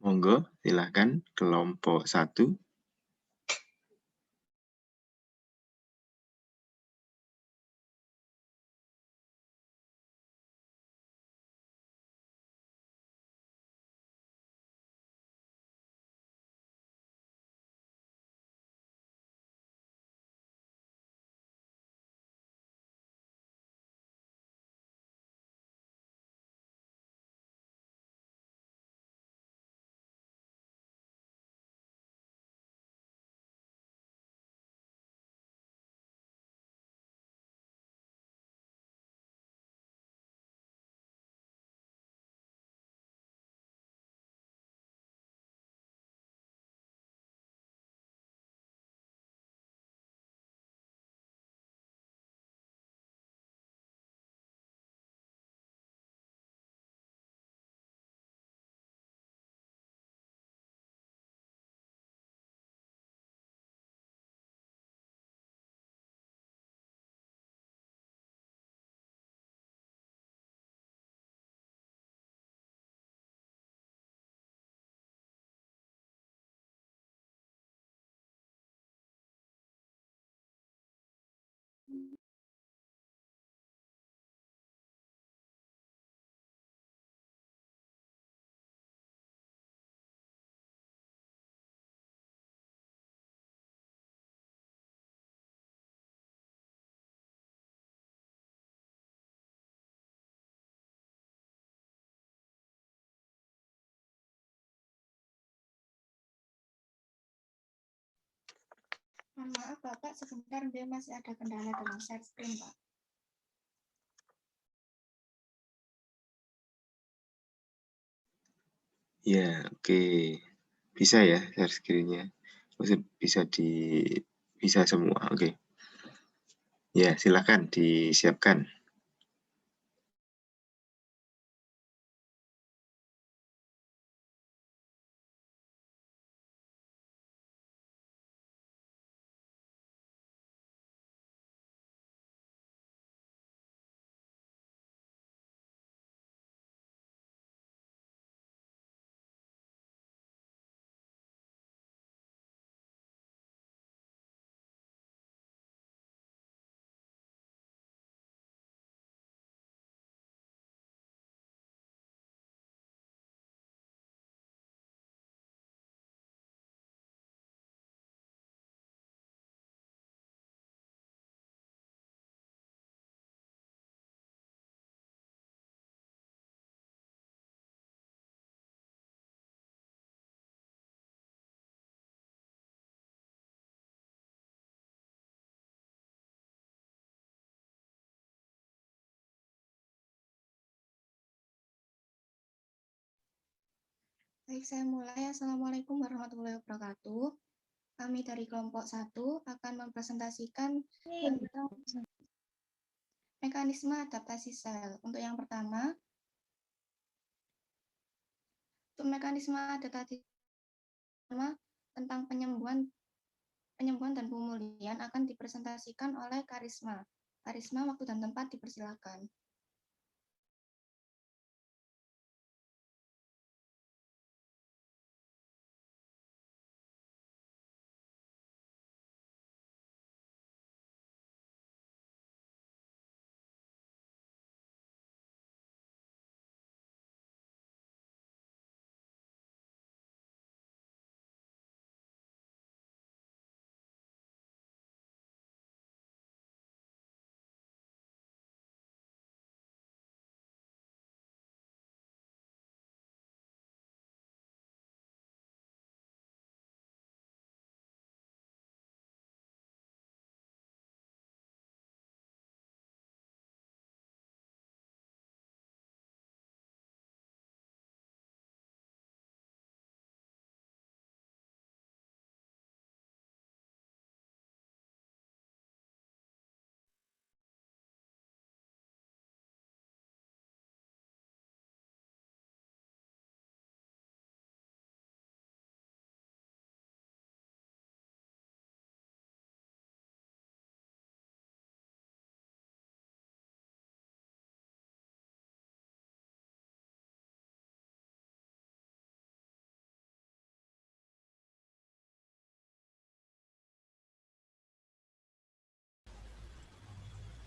Monggo, silahkan kelompok 1. Mohon maaf Bapak, sebentar dia masih ada kendala dalam share screen Pak. Ya, oke. Bisa ya share screen-nya? Bisa semua, oke. Ya, silakan disiapkan. Baik, saya mulai. Assalamualaikum warahmatullahi wabarakatuh. Kami dari kelompok 1 akan mempresentasikan tentang mekanisme adaptasi sel. Untuk yang pertama, untuk mekanisme adaptasi tentang penyembuhan dan pemulihan akan dipresentasikan oleh Karisma. Karisma, waktu dan tempat dipersilakan.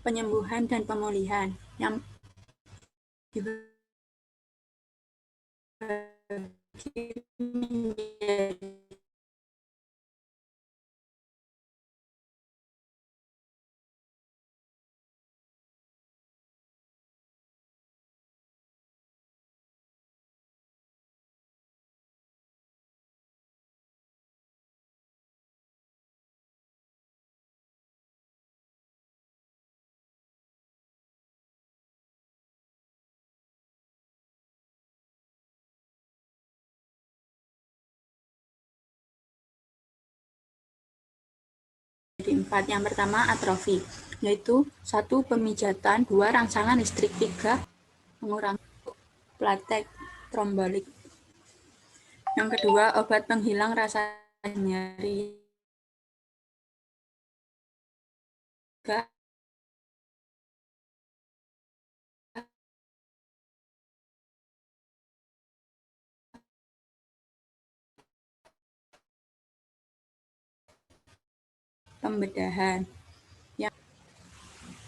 penyembuhan dan pemulihan yang dibagi menjadi empat. Yang pertama atrofi, yaitu 1. Pemijatan, 2. Rangsangan listrik, 3. Mengurangi platek trombolik. Yang kedua obat penghilang rasa nyeri, 3. Pembedahan. Yang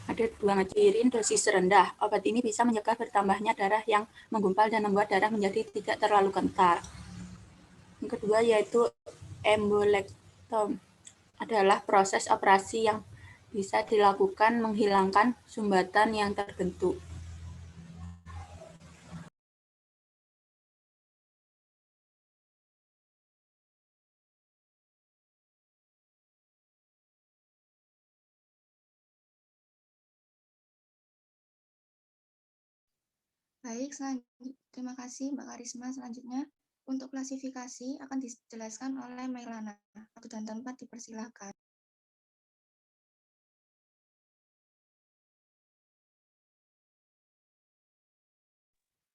ada 2 ngecirin dosis rendah. Obat ini bisa mencegah bertambahnya darah yang menggumpal dan membuat darah menjadi tidak terlalu kental. Yang kedua yaitu embolektom, adalah proses operasi yang bisa dilakukan menghilangkan sumbatan yang terbentuk. Baik, terima kasih Mbak Karisma. Selanjutnya, untuk klasifikasi akan dijelaskan oleh Mailana. Waktu dan tempat dipersilahkan.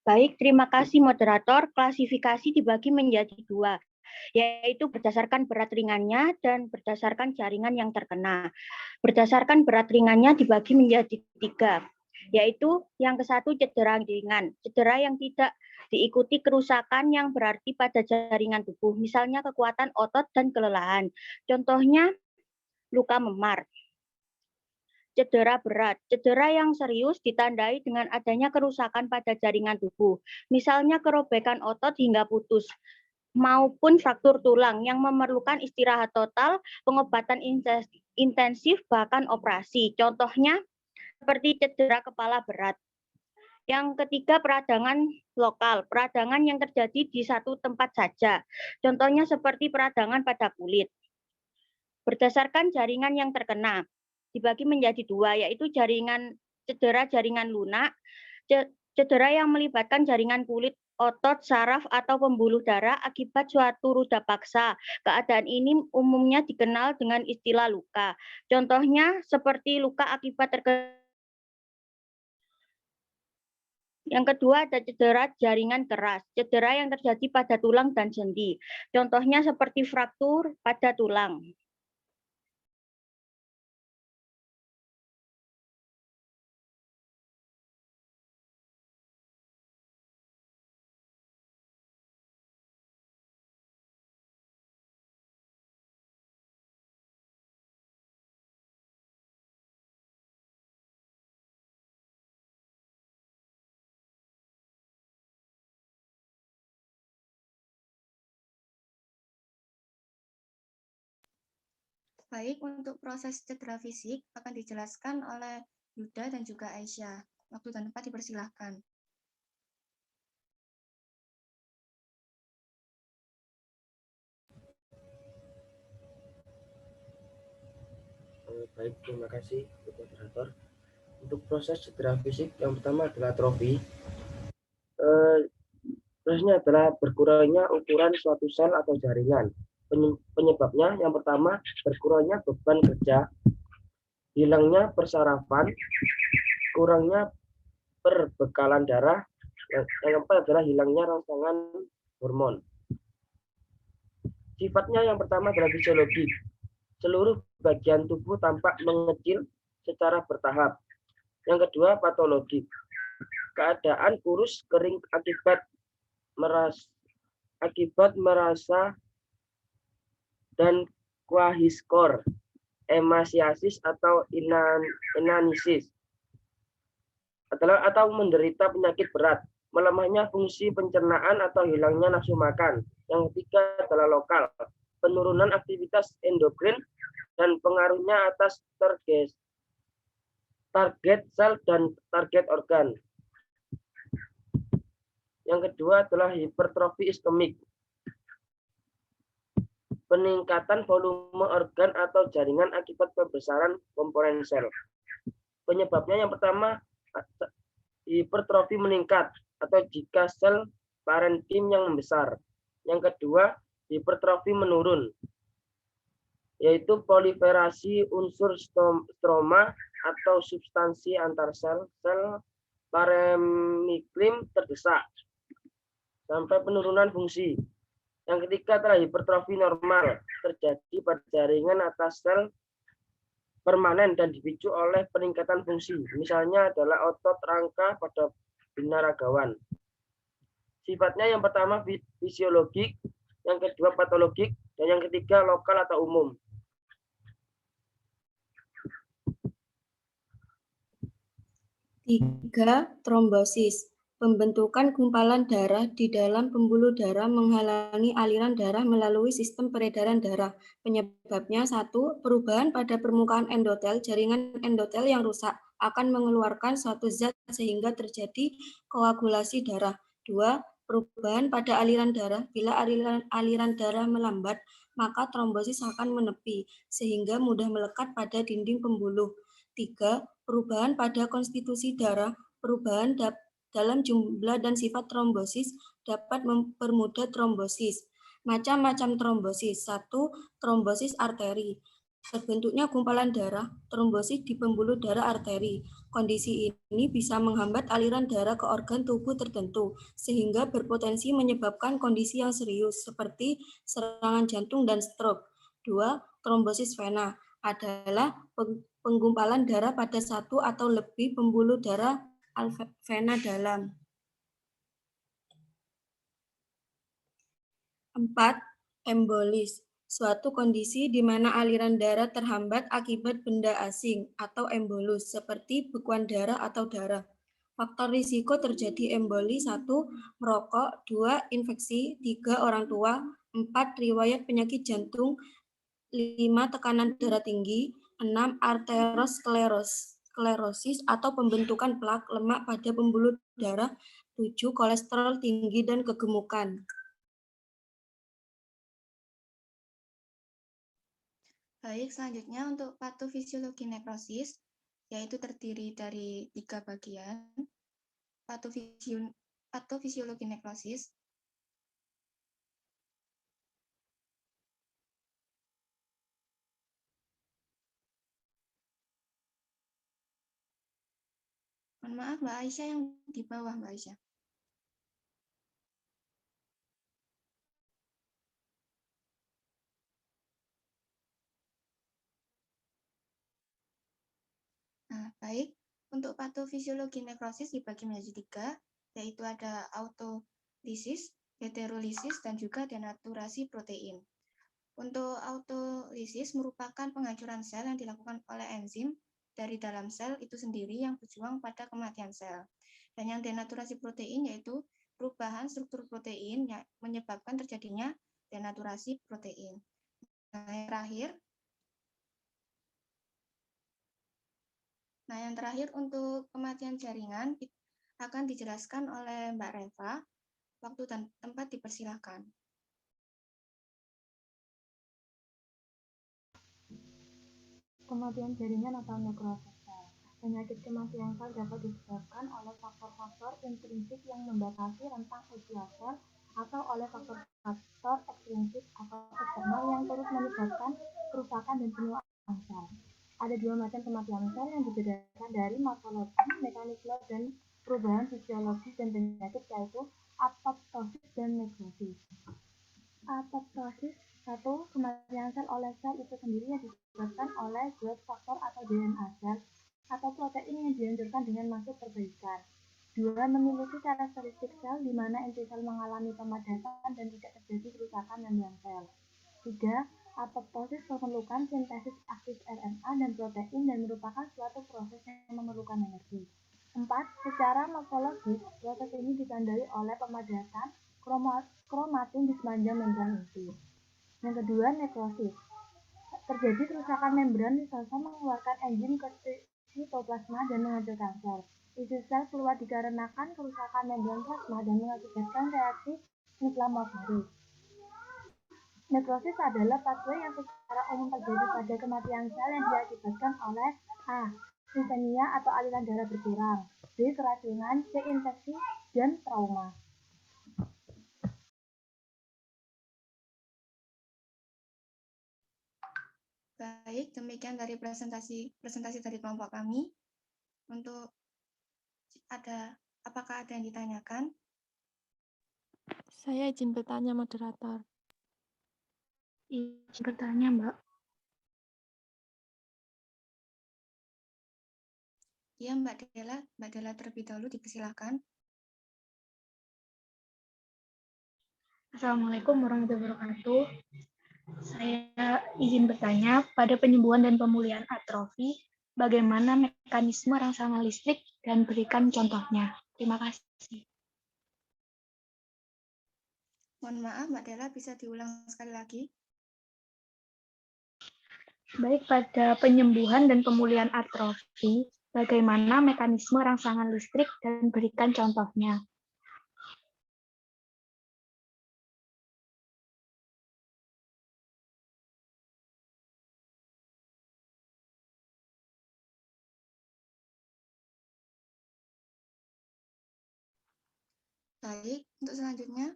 Baik, terima kasih moderator. Klasifikasi dibagi menjadi 2, yaitu berdasarkan berat ringannya dan berdasarkan jaringan yang terkena. Berdasarkan berat ringannya dibagi menjadi 3, yaitu yang ke-1 cedera ringan. Cedera yang tidak diikuti kerusakan yang berarti pada jaringan tubuh, misalnya kekuatan otot dan kelelahan. Contohnya luka memar. Cedera berat, cedera yang serius ditandai dengan adanya kerusakan pada jaringan tubuh, misalnya kerobekan otot hingga putus, maupun fraktur tulang yang memerlukan istirahat total, pengobatan intensif, bahkan operasi. Contohnya seperti cedera kepala berat. Yang ketiga, peradangan lokal, peradangan yang terjadi di satu tempat saja. Contohnya seperti peradangan pada kulit. Berdasarkan jaringan yang terkena, dibagi menjadi 2, yaitu cedera jaringan lunak, cedera yang melibatkan jaringan kulit, otot, saraf, atau pembuluh darah akibat suatu ruda paksa. Keadaan ini umumnya dikenal dengan istilah luka. Contohnya seperti luka akibat Yang kedua ada cedera jaringan keras, cedera yang terjadi pada tulang dan sendi. Contohnya seperti fraktur pada tulang. Baik, untuk proses cedera fisik akan dijelaskan oleh Yuda dan juga Aisyah. Waktu dan tempat dipersilahkan. Baik, terima kasih moderator. Untuk proses cedera fisik yang pertama adalah atrofi. Prosesnya adalah berkurangnya ukuran suatu sel atau jaringan. Penyebabnya yang pertama berkurangnya beban kerja, hilangnya persarafan, kurangnya perbekalan darah, yang keempat adalah hilangnya rangsangan hormon. Sifatnya yang pertama adalah fisiologi. Seluruh bagian tubuh tampak mengecil secara bertahap. Yang kedua patologi. Keadaan kurus kering akibat merasa dan kwahiskor. emasiasis atau inanisis atau menderita penyakit berat, melemahnya fungsi pencernaan atau hilangnya nafsu makan. Yang ketiga adalah lokal, penurunan aktivitas endokrin dan pengaruhnya atas target sel dan target organ. Yang kedua adalah hipertrofi iskemik, peningkatan volume organ atau jaringan akibat pembesaran komponen sel. Penyebabnya yang pertama, hipertrofi meningkat atau jika sel parenkim yang membesar. Yang kedua, hipertrofi menurun, yaitu proliferasi unsur stroma atau substansi antar sel parenkim terdesak sampai penurunan fungsi. Yang ketiga adalah hipertrofi normal, terjadi pada jaringan atas sel permanen dan dipicu oleh peningkatan fungsi. Misalnya adalah otot rangka pada binaragawan. Sifatnya yang pertama fisiologik, yang kedua patologik, dan yang ketiga lokal atau umum. Tiga, trombosis. Pembentukan gumpalan darah di dalam pembuluh darah menghalangi aliran darah melalui sistem peredaran darah. Penyebabnya 1. Perubahan pada permukaan endotel, jaringan endotel yang rusak akan mengeluarkan suatu zat sehingga terjadi koagulasi darah. 2. Perubahan pada aliran darah. Bila aliran darah melambat, maka trombosis akan menepi sehingga mudah melekat pada dinding pembuluh. 3. Perubahan pada konstitusi darah. Perubahan dalam jumlah dan sifat trombosis dapat mempermudah trombosis. Macam-macam trombosis. 1. Trombosis arteri. Terbentuknya gumpalan darah, trombosis di pembuluh darah arteri. Kondisi ini bisa menghambat aliran darah ke organ tubuh tertentu, sehingga berpotensi menyebabkan kondisi yang serius, seperti serangan jantung dan stroke. 2. Trombosis vena adalah penggumpalan darah pada satu atau lebih pembuluh darah vena dalam. 4. Embolis, suatu kondisi di mana aliran darah terhambat akibat benda asing atau embolus, seperti bekuan darah atau darah. Faktor risiko terjadi emboli: 1. Merokok, 2. Infeksi, 3. Orang tua, 4. Riwayat penyakit jantung, 5. Tekanan darah tinggi, 6. Arteriosklerosis atau pembentukan plak lemak pada pembuluh darah, 7. Kolesterol tinggi dan kegemukan. Baik, selanjutnya untuk patofisiologi nekrosis, yaitu terdiri dari 3 bagian. Patofisiologi nekrosis. Mohon maaf, Mbak Aisyah yang di bawah, Mbak Aisyah. Nah, baik. Untuk patofisiologi nekrosis dibagi menjadi 3, yaitu ada autolisis, heterolisis, dan juga denaturasi protein. Untuk autolisis merupakan penghancuran sel yang dilakukan oleh enzim dari dalam sel itu sendiri yang berjuang pada kematian sel. Dan yang denaturasi protein yaitu perubahan struktur protein yang menyebabkan terjadinya denaturasi protein. Nah, yang terakhir untuk kematian jaringan akan dijelaskan oleh Mbak Reva. Waktu dan tempat dipersilakan. Kematian jaringan atau nekrosis sel. Penyakit kematian sel dapat disebabkan oleh faktor-faktor intrinsik yang membatasi rentang usia sel atau oleh faktor-faktor ekstrinsik atau eksternal yang turut menyebabkan kerusakan dan penuaan sel. Ada 2 macam kematian sel yang dibedakan dari morfologi, mekanisme, dan perubahan fisiologi dan penyakit, yaitu apoptosis dan nekrosis. Apoptosis: 1. Kematian sel oleh sel itu sendiri yang disebabkan oleh growth factor atau DNA sel atau protein yang dihancurkan dengan maksud perbaikan. 2. Memiliki karakteristik sel di mana inti sel mengalami pemadasan dan tidak terjadi kerusakan membraan sel. 3. Apoptosis memerlukan sintesis aktif RNA dan protein dan merupakan suatu proses yang memerlukan energi. 4. Secara morfologis, proses ini ditandai oleh pemadatan kromatin di sepanjang membran inti. Yang kedua, nekrosis. Terjadi kerusakan membran lisosom mengeluarkan enzim ke sitoplasma dan menghasilkan sel. Isi sel keluar dikarenakan kerusakan membran plasma dan mengakibatkan reaksi inflamasi. Nekrosis adalah pathway yang secara umum terjadi pada kematian sel yang diakibatkan oleh A. Leukemia atau aliran darah berkurang, B. Keracunan, C. Infeksi, dan trauma. Baik, demikian dari presentasi dari kelompok kami. Untuk apakah ada yang ditanyakan? Saya izin bertanya, moderator. Izin bertanya, Mbak. Ya, Mbak Dela terlebih dahulu dipersilakan. Assalamualaikum warahmatullahi wabarakatuh. Saya izin bertanya, pada penyembuhan dan pemulihan atrofi, bagaimana mekanisme rangsangan listrik dan berikan contohnya. Terima kasih. Mohon maaf, Mbak Dela, bisa diulang sekali lagi? Baik, pada penyembuhan dan pemulihan atrofi, bagaimana mekanisme rangsangan listrik dan berikan contohnya. Baik, untuk selanjutnya.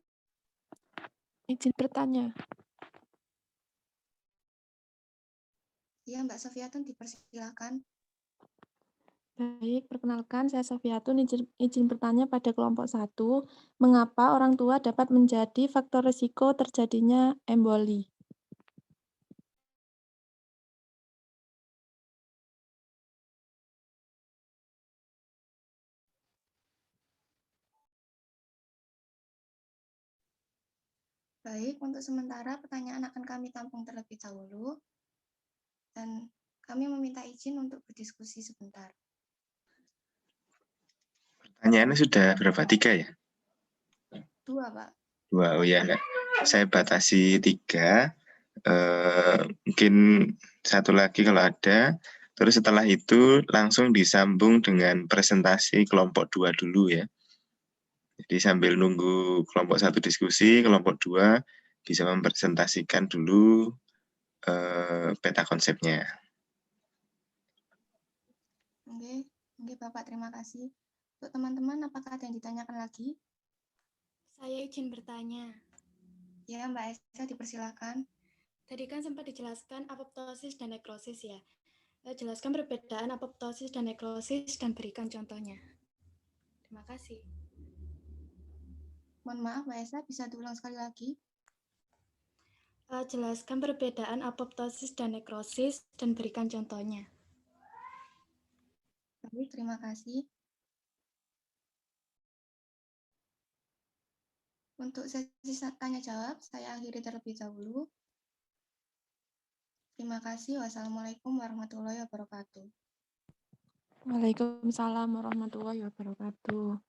Izin bertanya. Ya, Mbak Sofiatun dipersilakan. Baik, perkenalkan saya Sofiatun, izin bertanya pada kelompok 1, mengapa orang tua dapat menjadi faktor risiko terjadinya emboli? Baik, untuk sementara pertanyaan akan kami tampung terlebih dahulu. Dan kami meminta izin untuk berdiskusi sebentar. Pertanyaannya sudah berapa? 3 ya? 2, Pak. 2, oh ya, enggak. Saya batasi 3. Mungkin satu lagi kalau ada. Terus setelah itu langsung disambung dengan presentasi kelompok 2 dulu ya. Jadi sambil nunggu kelompok 1 diskusi, kelompok 2 bisa mempresentasikan dulu peta konsepnya. Oke, Bapak, terima kasih. Untuk teman-teman, apakah ada yang ditanyakan lagi? Saya izin bertanya. Ya, Mbak Esa, dipersilakan. Tadi kan sempat dijelaskan apoptosis dan nekrosis ya. Jelaskan perbedaan apoptosis dan nekrosis dan berikan contohnya. Terima kasih. Mohon maaf, Mbak Esa, bisa diulang sekali lagi? Jelaskan perbedaan apoptosis dan nekrosis dan berikan contohnya. Baik, terima kasih. Untuk sesi tanya-jawab, saya akhiri terlebih dahulu. Terima kasih. Wassalamualaikum warahmatullahi wabarakatuh. Waalaikumsalam warahmatullahi wabarakatuh.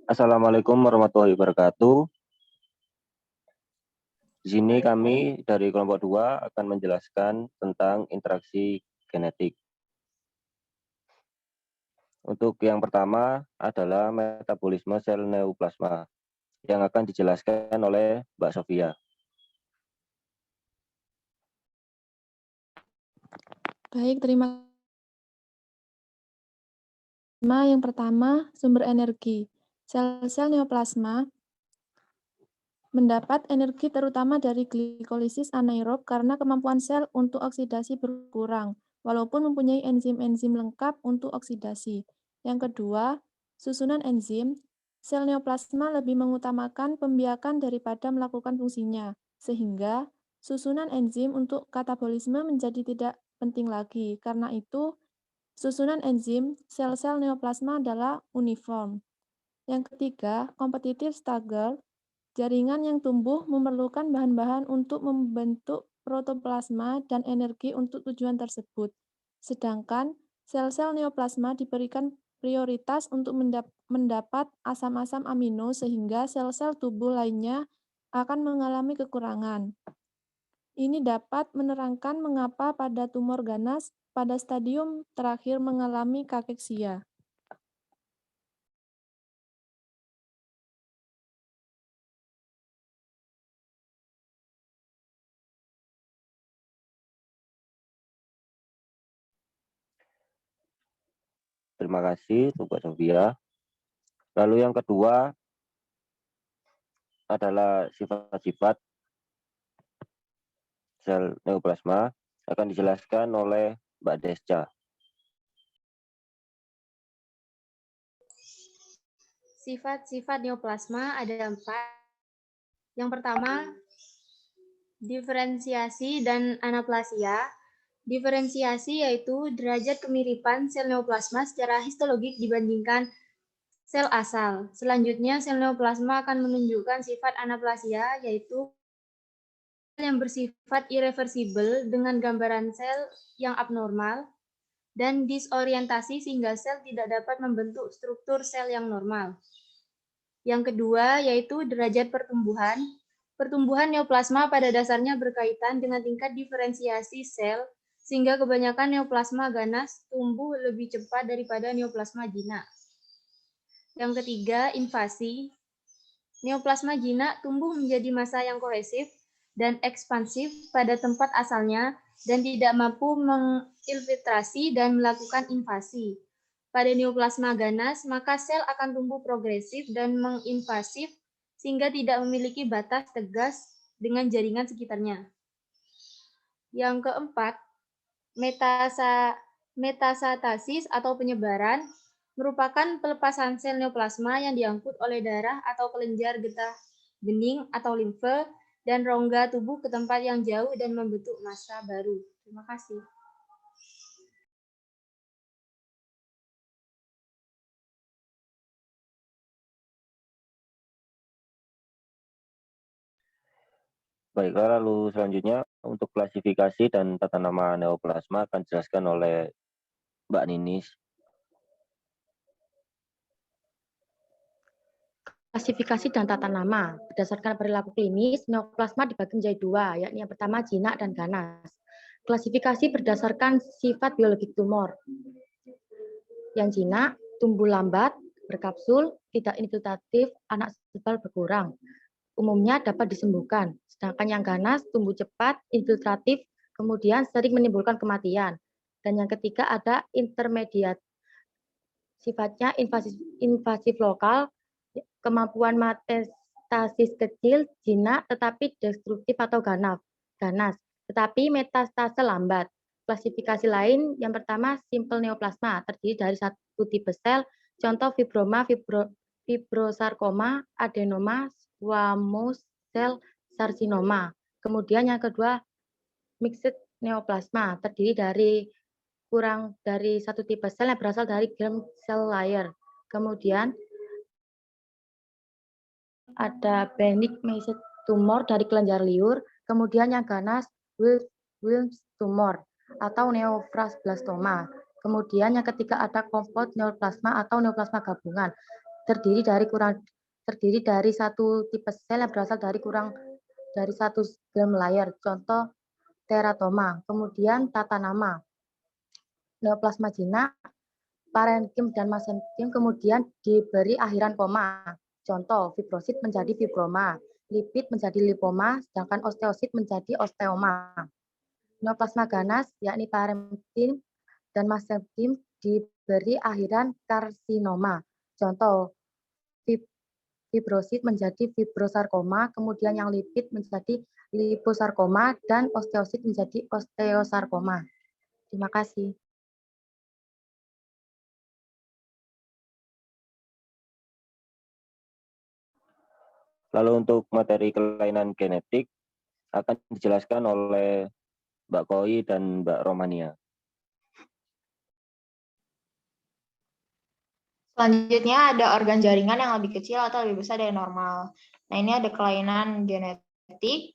Assalamualaikum warahmatullahi wabarakatuh. Di sini kami dari kelompok 2 akan menjelaskan tentang interaksi genetik. Untuk yang pertama adalah metabolisme sel neoplasma yang akan dijelaskan oleh Mbak Sofia. Baik, terima kasih. Yang pertama, sumber energi. Sel-sel neoplasma mendapat energi terutama dari glikolisis anaerob karena kemampuan sel untuk oksidasi berkurang, walaupun mempunyai enzim-enzim lengkap untuk oksidasi. Yang kedua, susunan enzim. Sel neoplasma lebih mengutamakan pembiakan daripada melakukan fungsinya, sehingga susunan enzim untuk katabolisme menjadi tidak penting lagi. Karena itu, susunan enzim sel-sel neoplasma adalah uniform. Yang ketiga, kompetitif stagger. Jaringan yang tumbuh memerlukan bahan-bahan untuk membentuk protoplasma dan energi untuk tujuan tersebut. Sedangkan sel-sel neoplasma diberikan prioritas untuk mendapat asam-asam amino sehingga sel-sel tubuh lainnya akan mengalami kekurangan. Ini dapat menerangkan mengapa pada tumor ganas pada stadium terakhir mengalami kakeksia. Terima kasih untuk Mbak Sofia. Lalu yang kedua adalah sifat-sifat sel neoplasma akan dijelaskan oleh Mbak Desca. Sifat-sifat neoplasma ada 4. Yang pertama, diferensiasi dan anaplasia. Diferensiasi yaitu derajat kemiripan sel neoplasma secara histologik dibandingkan sel asal. Selanjutnya, sel neoplasma akan menunjukkan sifat anaplasia, yaitu yang bersifat irreversibel dengan gambaran sel yang abnormal dan disorientasi sehingga sel tidak dapat membentuk struktur sel yang normal. Yang kedua, yaitu derajat pertumbuhan. Pertumbuhan neoplasma pada dasarnya berkaitan dengan tingkat diferensiasi sel, sehingga kebanyakan neoplasma ganas tumbuh lebih cepat daripada neoplasma jinak. Yang ketiga, invasi. Neoplasma jinak tumbuh menjadi massa yang kohesif dan ekspansif pada tempat asalnya dan tidak mampu menginfiltrasi dan melakukan invasi. Pada neoplasma ganas, maka sel akan tumbuh progresif dan menginvasif sehingga tidak memiliki batas tegas dengan jaringan sekitarnya. Yang keempat, metastasis atau penyebaran merupakan pelepasan sel neoplasma yang diangkut oleh darah atau kelenjar getah bening atau limfe dan rongga tubuh ke tempat yang jauh dan membentuk massa baru. Terima kasih. Baiklah, lalu selanjutnya untuk klasifikasi dan tata nama neoplasma akan dijelaskan oleh Mbak Ninis. Klasifikasi dan tata nama. Berdasarkan perilaku klinis, neoplasma dibagi menjadi 2, yakni yang pertama jinak dan ganas. Klasifikasi berdasarkan sifat biologik tumor. Yang jinak, tumbuh lambat, berkapsul, tidak infiltratif, anak sebal berkurang. Umumnya dapat disembuhkan. Sedangkan yang ganas, tumbuh cepat, infiltratif, kemudian sering menimbulkan kematian. Dan yang ketiga ada intermediat. Sifatnya invasif lokal, kemampuan metastasis kecil, jinak, tetapi destruktif atau ganas, tetapi metastase lambat. Klasifikasi lain, yang pertama simple neoplasma, terdiri dari satu tipe sel, contoh fibroma, fibrosarkoma, adenoma, squamous cell carcinoma. Kemudian yang kedua, mixed neoplasma, terdiri dari kurang dari satu tipe sel yang berasal dari germ cell layer. Kemudian ada benign mixed tumor dari kelenjar liur, kemudian yang ganas Wilms tumor atau neoplasblastoma. Kemudian yang ketiga ada compound neoplasma atau neoplasma gabungan. terdiri dari satu tipe sel yang berasal dari kurang dari 1 gram layar, contoh teratoma. Kemudian tata nama, neoplasma jinak, parenkim dan mesenkim kemudian diberi akhiran koma. Contoh, fibrosit menjadi fibroma, lipid menjadi lipoma, sedangkan osteosit menjadi osteoma. Neoplasma ganas, yakni parenkim dan mesenkim diberi akhiran karsinoma. Contoh, fibrosit menjadi fibrosarkoma, kemudian yang lipid menjadi liposarkoma, dan osteosit menjadi osteosarkoma. Terima kasih. Lalu untuk materi kelainan genetik akan dijelaskan oleh Mbak Koi dan Mbak Romania. Selanjutnya ada organ jaringan yang lebih kecil atau lebih besar dari normal. Nah, ini ada kelainan genetik.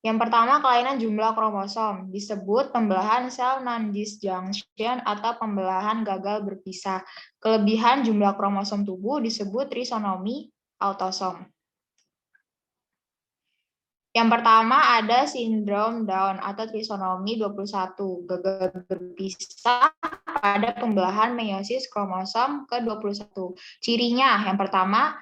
Yang pertama, kelainan jumlah kromosom, disebut pembelahan sel non-disjunction atau pembelahan gagal berpisah. Kelebihan jumlah kromosom tubuh disebut trisonomi autosom. Yang pertama ada sindrom Down atau trisonomi 21, gagal berpisah pada pembelahan meiosis kromosom ke-21. Cirinya yang pertama,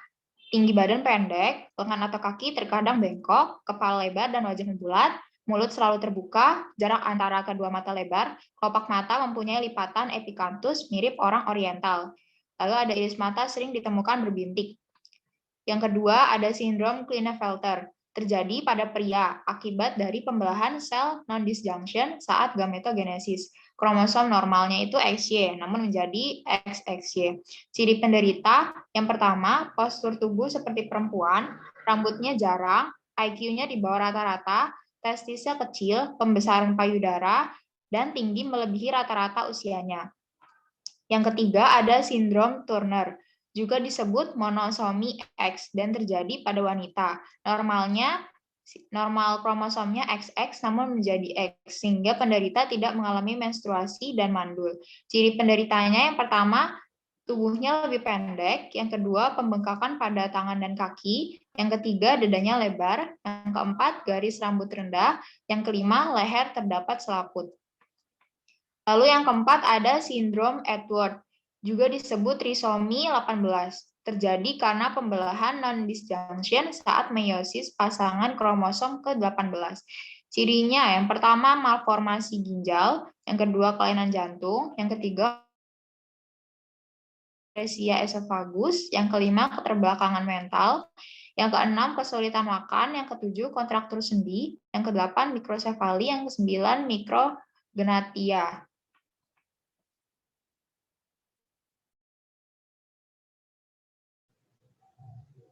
tinggi badan pendek, lengan atau kaki terkadang bengkok, kepala lebar dan wajah bulat, mulut selalu terbuka, jarak antara kedua mata lebar, kelopak mata mempunyai lipatan epikanthus mirip orang oriental. Lalu ada iris mata sering ditemukan berbintik. Yang kedua ada sindrom Klinefelter, terjadi pada pria akibat dari pembelahan sel non-disjunction saat gametogenesis. Kromosom normalnya itu XY, namun menjadi XXY. Ciri penderita, yang pertama, postur tubuh seperti perempuan, rambutnya jarang, IQ-nya di bawah rata-rata, testisnya kecil, pembesaran payudara, dan tinggi melebihi rata-rata usianya. Yang ketiga ada sindrom Turner, juga disebut monosomi X dan terjadi pada wanita. Normal kromosomnya XX namun menjadi X, sehingga penderita tidak mengalami menstruasi dan mandul. Ciri penderitanya yang pertama, tubuhnya lebih pendek, yang kedua pembengkakan pada tangan dan kaki, yang ketiga dadanya lebar, yang keempat garis rambut rendah, yang kelima leher terdapat selaput. Lalu yang keempat ada sindrom Edward, juga disebut trisomi 18, terjadi karena pembelahan non-disjunction saat meiosis pasangan kromosom ke-18. Cirinya yang pertama malformasi ginjal, yang kedua kelainan jantung, yang ketiga atresia esofagus, yang kelima keterbelakangan mental, yang keenam kesulitan makan, yang ketujuh kontraktur sendi, yang kedelapan mikrosefali, yang kesembilan mikrognatia.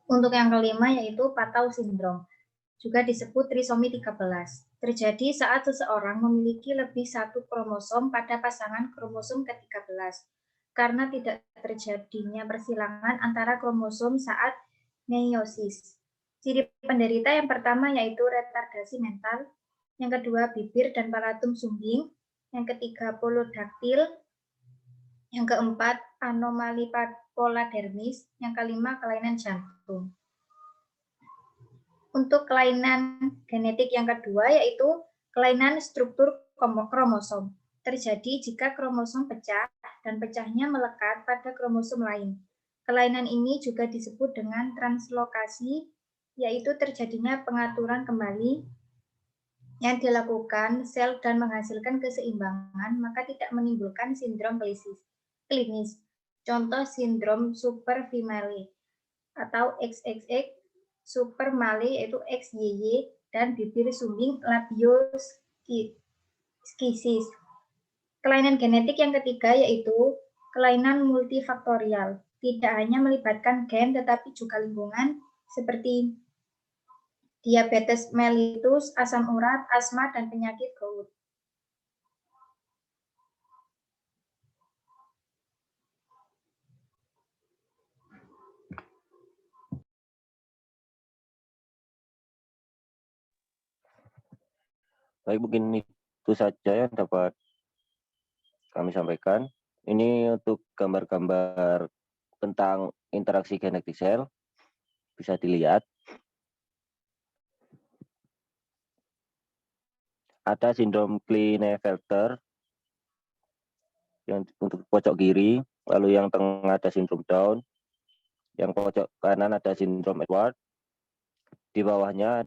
Untuk yang kelima yaitu Patau sindrom, juga disebut trisomi 13. Terjadi saat seseorang memiliki lebih satu kromosom pada pasangan kromosom ke-13 karena tidak terjadinya persilangan antara kromosom saat meiosis. Ciri penderita yang pertama yaitu retardasi mental, yang kedua bibir dan palatum sumbing, yang ketiga polodaktil, yang keempat anomali poladermis, yang kelima kelainan jantung. Untuk kelainan genetik yang kedua yaitu kelainan struktur kromosom. Terjadi jika kromosom pecah dan pecahnya melekat pada kromosom lain. Kelainan ini juga disebut dengan translokasi, yaitu terjadinya pengaturan kembali yang dilakukan sel dan menghasilkan keseimbangan, maka tidak menimbulkan sindrom klinis. Contoh sindrom Superfimale atau XXX, Supermale yaitu XYY, dan bibir sumbing labioskisis. Kelainan genetik yang ketiga yaitu kelainan multifaktorial. Tidak hanya melibatkan gen tetapi juga lingkungan seperti diabetes mellitus, asam urat, asma, dan penyakit gout. Baik, mungkin itu saja yang dapat kami sampaikan. Ini untuk gambar-gambar tentang interaksi genetik sel. Bisa dilihat. Ada sindrom Klinefelter yang untuk pojok kiri, lalu yang tengah ada sindrom Down, yang pojok kanan ada sindrom Edward, di bawahnya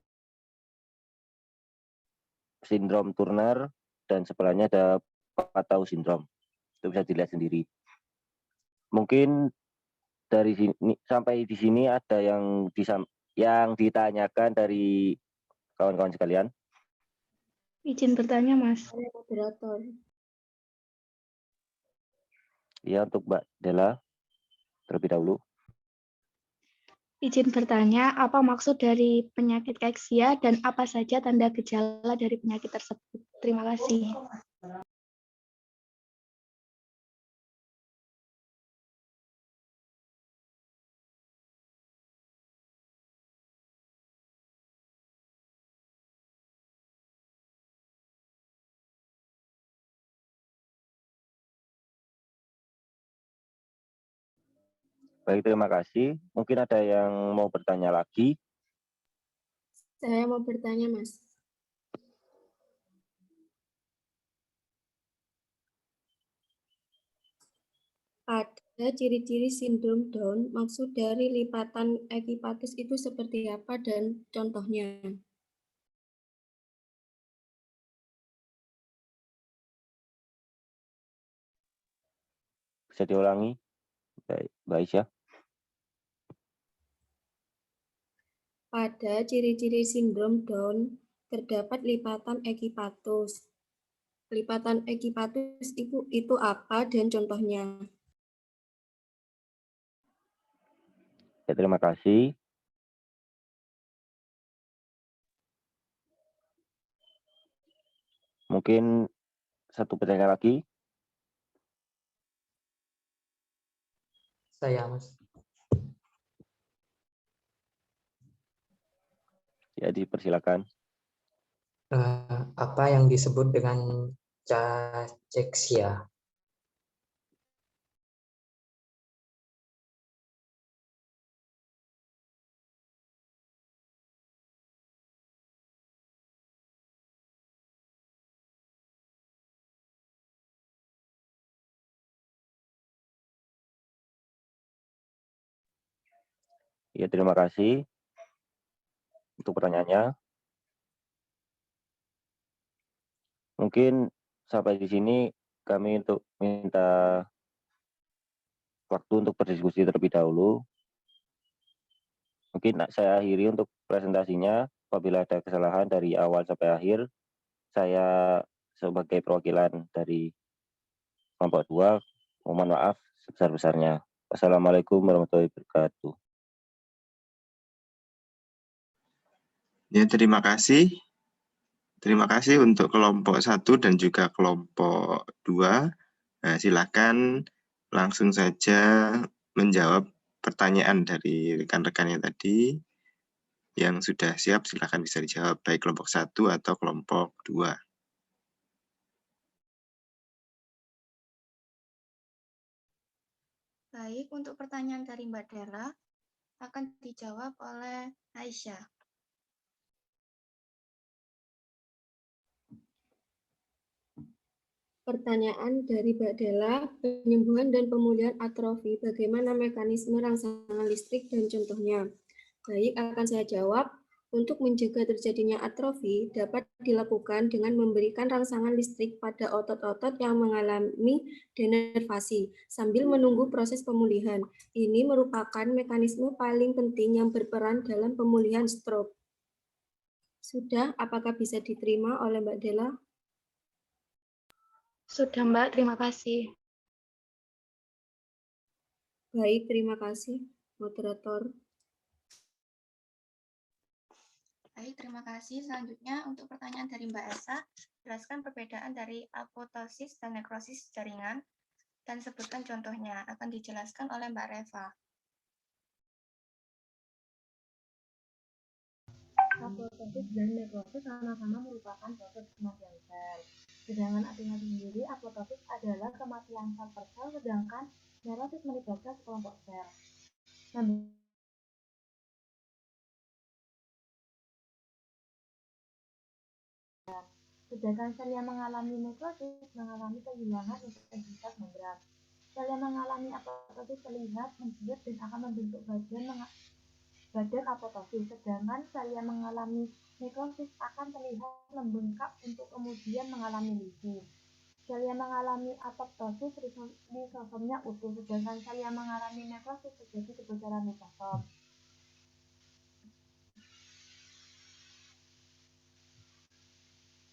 sindrom Turner, dan sebelahnya ada Patau sindrom. Itu bisa dilihat sendiri. Mungkin dari sini sampai di sini ada yang ditanyakan dari kawan-kawan sekalian. Izin bertanya, Mas. Moderator. Ya, untuk Mbak Dela terlebih dahulu. Izin bertanya, apa maksud dari penyakit keksia dan apa saja tanda gejala dari penyakit tersebut? Terima kasih. Baik, terima kasih. Mungkin ada yang mau bertanya lagi. Saya mau bertanya, Mas. Pada ciri-ciri sindrom Down, maksud dari lipatan ekipatus itu seperti apa dan contohnya? Bisa diulangi? Baik ya. Pada ciri-ciri sindrom Down terdapat lipatan ekipatus. Lipatan ekipatus itu apa dan contohnya? Ya, terima kasih. Mungkin satu pertanyaan lagi. Saya, Mas. Ya, dipersilakan. Apa yang disebut dengan cachexia? Ya, terima kasih untuk pertanyaannya. Mungkin sampai di sini kami untuk minta waktu untuk berdiskusi terlebih dahulu. Mungkin saya akhiri untuk presentasinya. Apabila ada kesalahan dari awal sampai akhir, saya sebagai perwakilan dari kelompok 2, mohon maaf sebesar-besarnya. Wassalamualaikum warahmatullahi wabarakatuh. Ya, terima kasih. Terima kasih untuk kelompok 1 dan juga kelompok 2. Nah, silakan langsung saja menjawab pertanyaan dari rekan-rekannya tadi. Yang sudah siap, silakan bisa dijawab, baik kelompok 1 atau kelompok 2. Baik, untuk pertanyaan dari Mbak Dela akan dijawab oleh Aisyah. Pertanyaan dari Mbak Dela, penyembuhan dan pemulihan atrofi, bagaimana mekanisme rangsangan listrik dan contohnya? Baik, akan saya jawab. Untuk mencegah terjadinya atrofi dapat dilakukan dengan memberikan rangsangan listrik pada otot-otot yang mengalami denervasi sambil menunggu proses pemulihan. Ini merupakan mekanisme paling penting yang berperan dalam pemulihan stroke. Sudah, apakah bisa diterima oleh Mbak Dela? Sudah, Mbak. Terima kasih. Baik, terima kasih, moderator. Baik, terima kasih. Selanjutnya untuk pertanyaan dari Mbak Elsa, jelaskan perbedaan dari apoptosis dan nekrosis jaringan dan sebutkan contohnya. Akan dijelaskan oleh Mbak Reva. Apoptosis dan nekrosis sama-sama merupakan proses kematian sel. Sedangkan artinya sendiri, apoptosis adalah kematian sel per sel, sedangkan nekrosis melibatkan sekelompok sel. Sedangkan sel yang mengalami nekrosis mengalami kehilangan integritas membran. Sel yang mengalami apoptosis terlihat menjilat dan akan membentuk badan apoptosis, sedangkan sel yang mengalami nekrosis akan terlihat membengkak untuk kemudian mengalami lisi. Sel yang mengalami apoptosis lisosomnya utuh, sedangkan sel yang mengalami nekrosis terjadi kebocoran lisosom.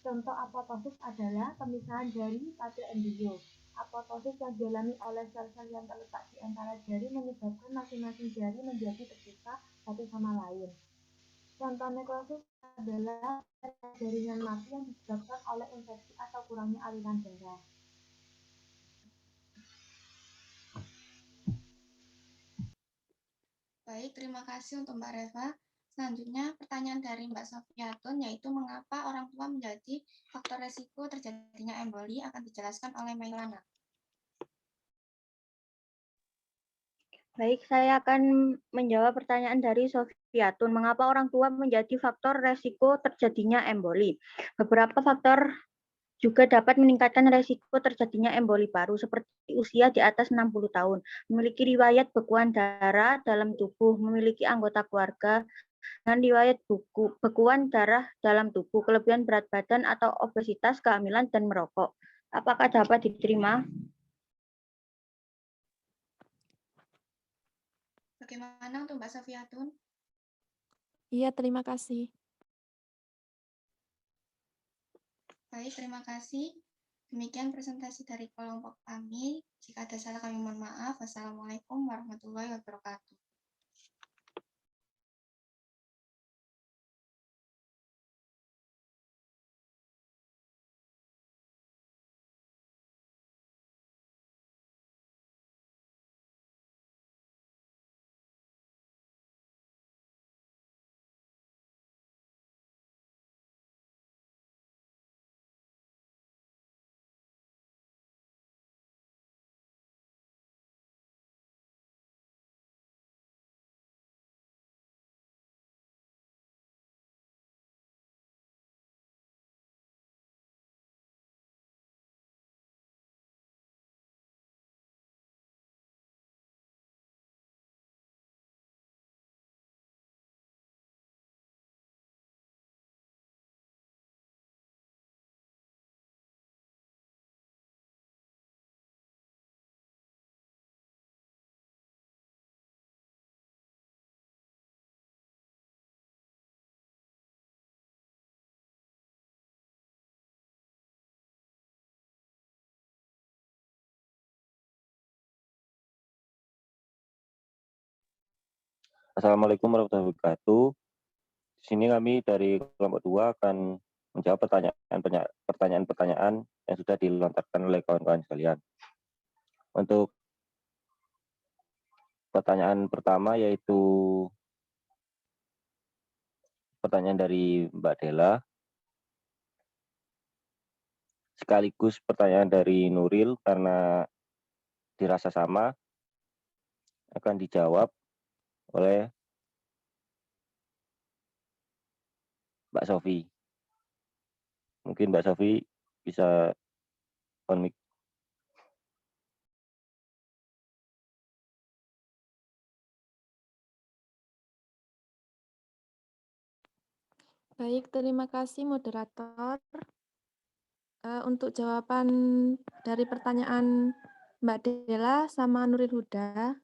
Contoh apoptosis adalah pemisahan jari pada embrio. Apoptosis yang dialami oleh sel-sel yang terletak di antara jari menyebabkan masing-masing jari menjadi terpisah satu sama lain. Contoh nekrosis adalah jaringan mati yang disebabkan oleh infeksi atau kurangnya aliran darah. Baik, terima kasih untuk Mbak Reva. Selanjutnya, pertanyaan dari Mbak Sofiatun, yaitu mengapa orang tua menjadi faktor resiko terjadinya emboli, akan dijelaskan oleh Mailana. Baik, saya akan menjawab pertanyaan dari Sofiatun. Mengapa orang tua menjadi faktor resiko terjadinya emboli? Beberapa faktor juga dapat meningkatkan resiko terjadinya emboli paru, seperti usia di atas 60 tahun, memiliki riwayat bekuan darah dalam tubuh, memiliki anggota keluarga dengan riwayat bekuan darah dalam tubuh, kelebihan berat badan atau obesitas, kehamilan, dan merokok. Apakah dapat diterima? Bagaimana untuk Mbak Sofiatun? Iya, terima kasih. Baik, terima kasih. Demikian presentasi dari kelompok kami. Jika ada salah kami mohon maaf. Wassalamualaikum warahmatullahi wabarakatuh. Assalamualaikum warahmatullahi wabarakatuh. Di sini kami dari kelompok 2 akan menjawab pertanyaan-pertanyaan yang sudah dilontarkan oleh kawan-kawan sekalian. Untuk pertanyaan pertama yaitu pertanyaan dari Mbak Dela, sekaligus pertanyaan dari Nuril karena dirasa sama, akan dijawab oleh Mbak Sofi. Mungkin Mbak Sofi bisa on mic. Baik, terima kasih moderator. Untuk jawaban dari pertanyaan Mbak Dela sama Nuril Huda.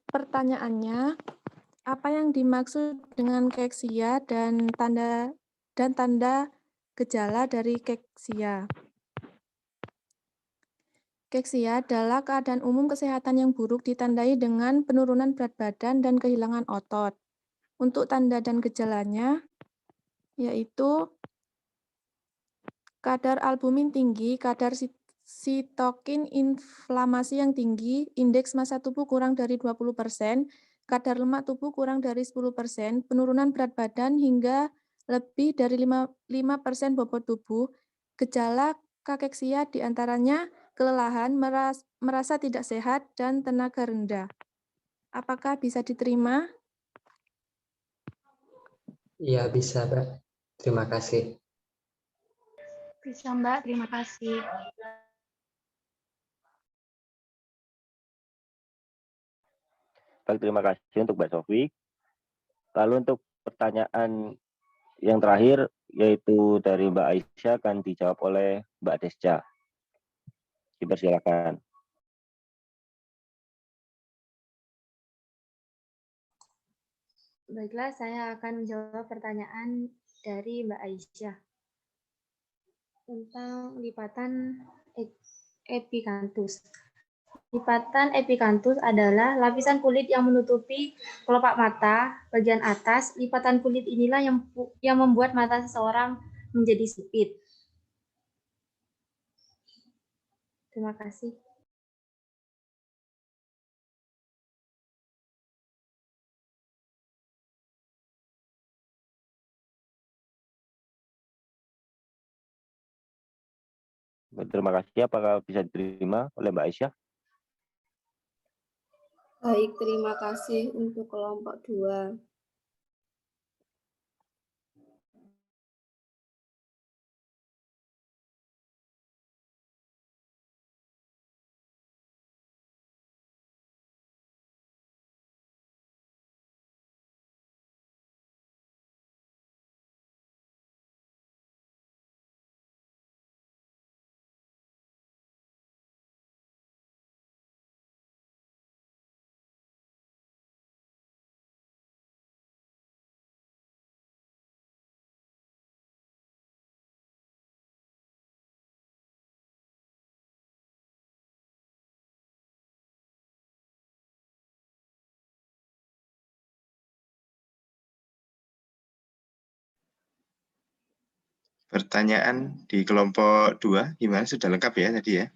Pertanyaannya, apa yang dimaksud dengan keksia dan tanda gejala dari keksia? Keksia adalah keadaan umum kesehatan yang buruk ditandai dengan penurunan berat badan dan kehilangan otot. Untuk tanda dan gejalanya, yaitu kadar albumin tinggi, kadar sitokin inflamasi yang tinggi, indeks massa tubuh kurang dari 20%, kadar lemak tubuh kurang dari 10%, penurunan berat badan hingga lebih dari 5% bobot tubuh, gejala kakeksia diantaranya kelelahan, merasa tidak sehat, dan tenaga rendah. Apakah bisa diterima? Iya, bisa, Mbak. Terima kasih. Bisa, Mbak. Terima kasih. Baik, terima kasih untuk Mbak Sofi. Lalu untuk pertanyaan yang terakhir, yaitu dari Mbak Aisyah, akan dijawab oleh Mbak Desca. Dipersilakan. Baiklah, saya akan menjawab pertanyaan dari Mbak Aisyah tentang lipatan epikanthus. Lipatan epikanthus adalah lapisan kulit yang menutupi kelopak mata bagian atas. Lipatan kulit inilah yang membuat mata seseorang menjadi sipit. Terima kasih. Terima kasih. Apakah bisa diterima oleh Mbak Aisyah? Baik, terima kasih untuk kelompok 2. Pertanyaan di kelompok 2 gimana? Sudah lengkap ya tadi ya?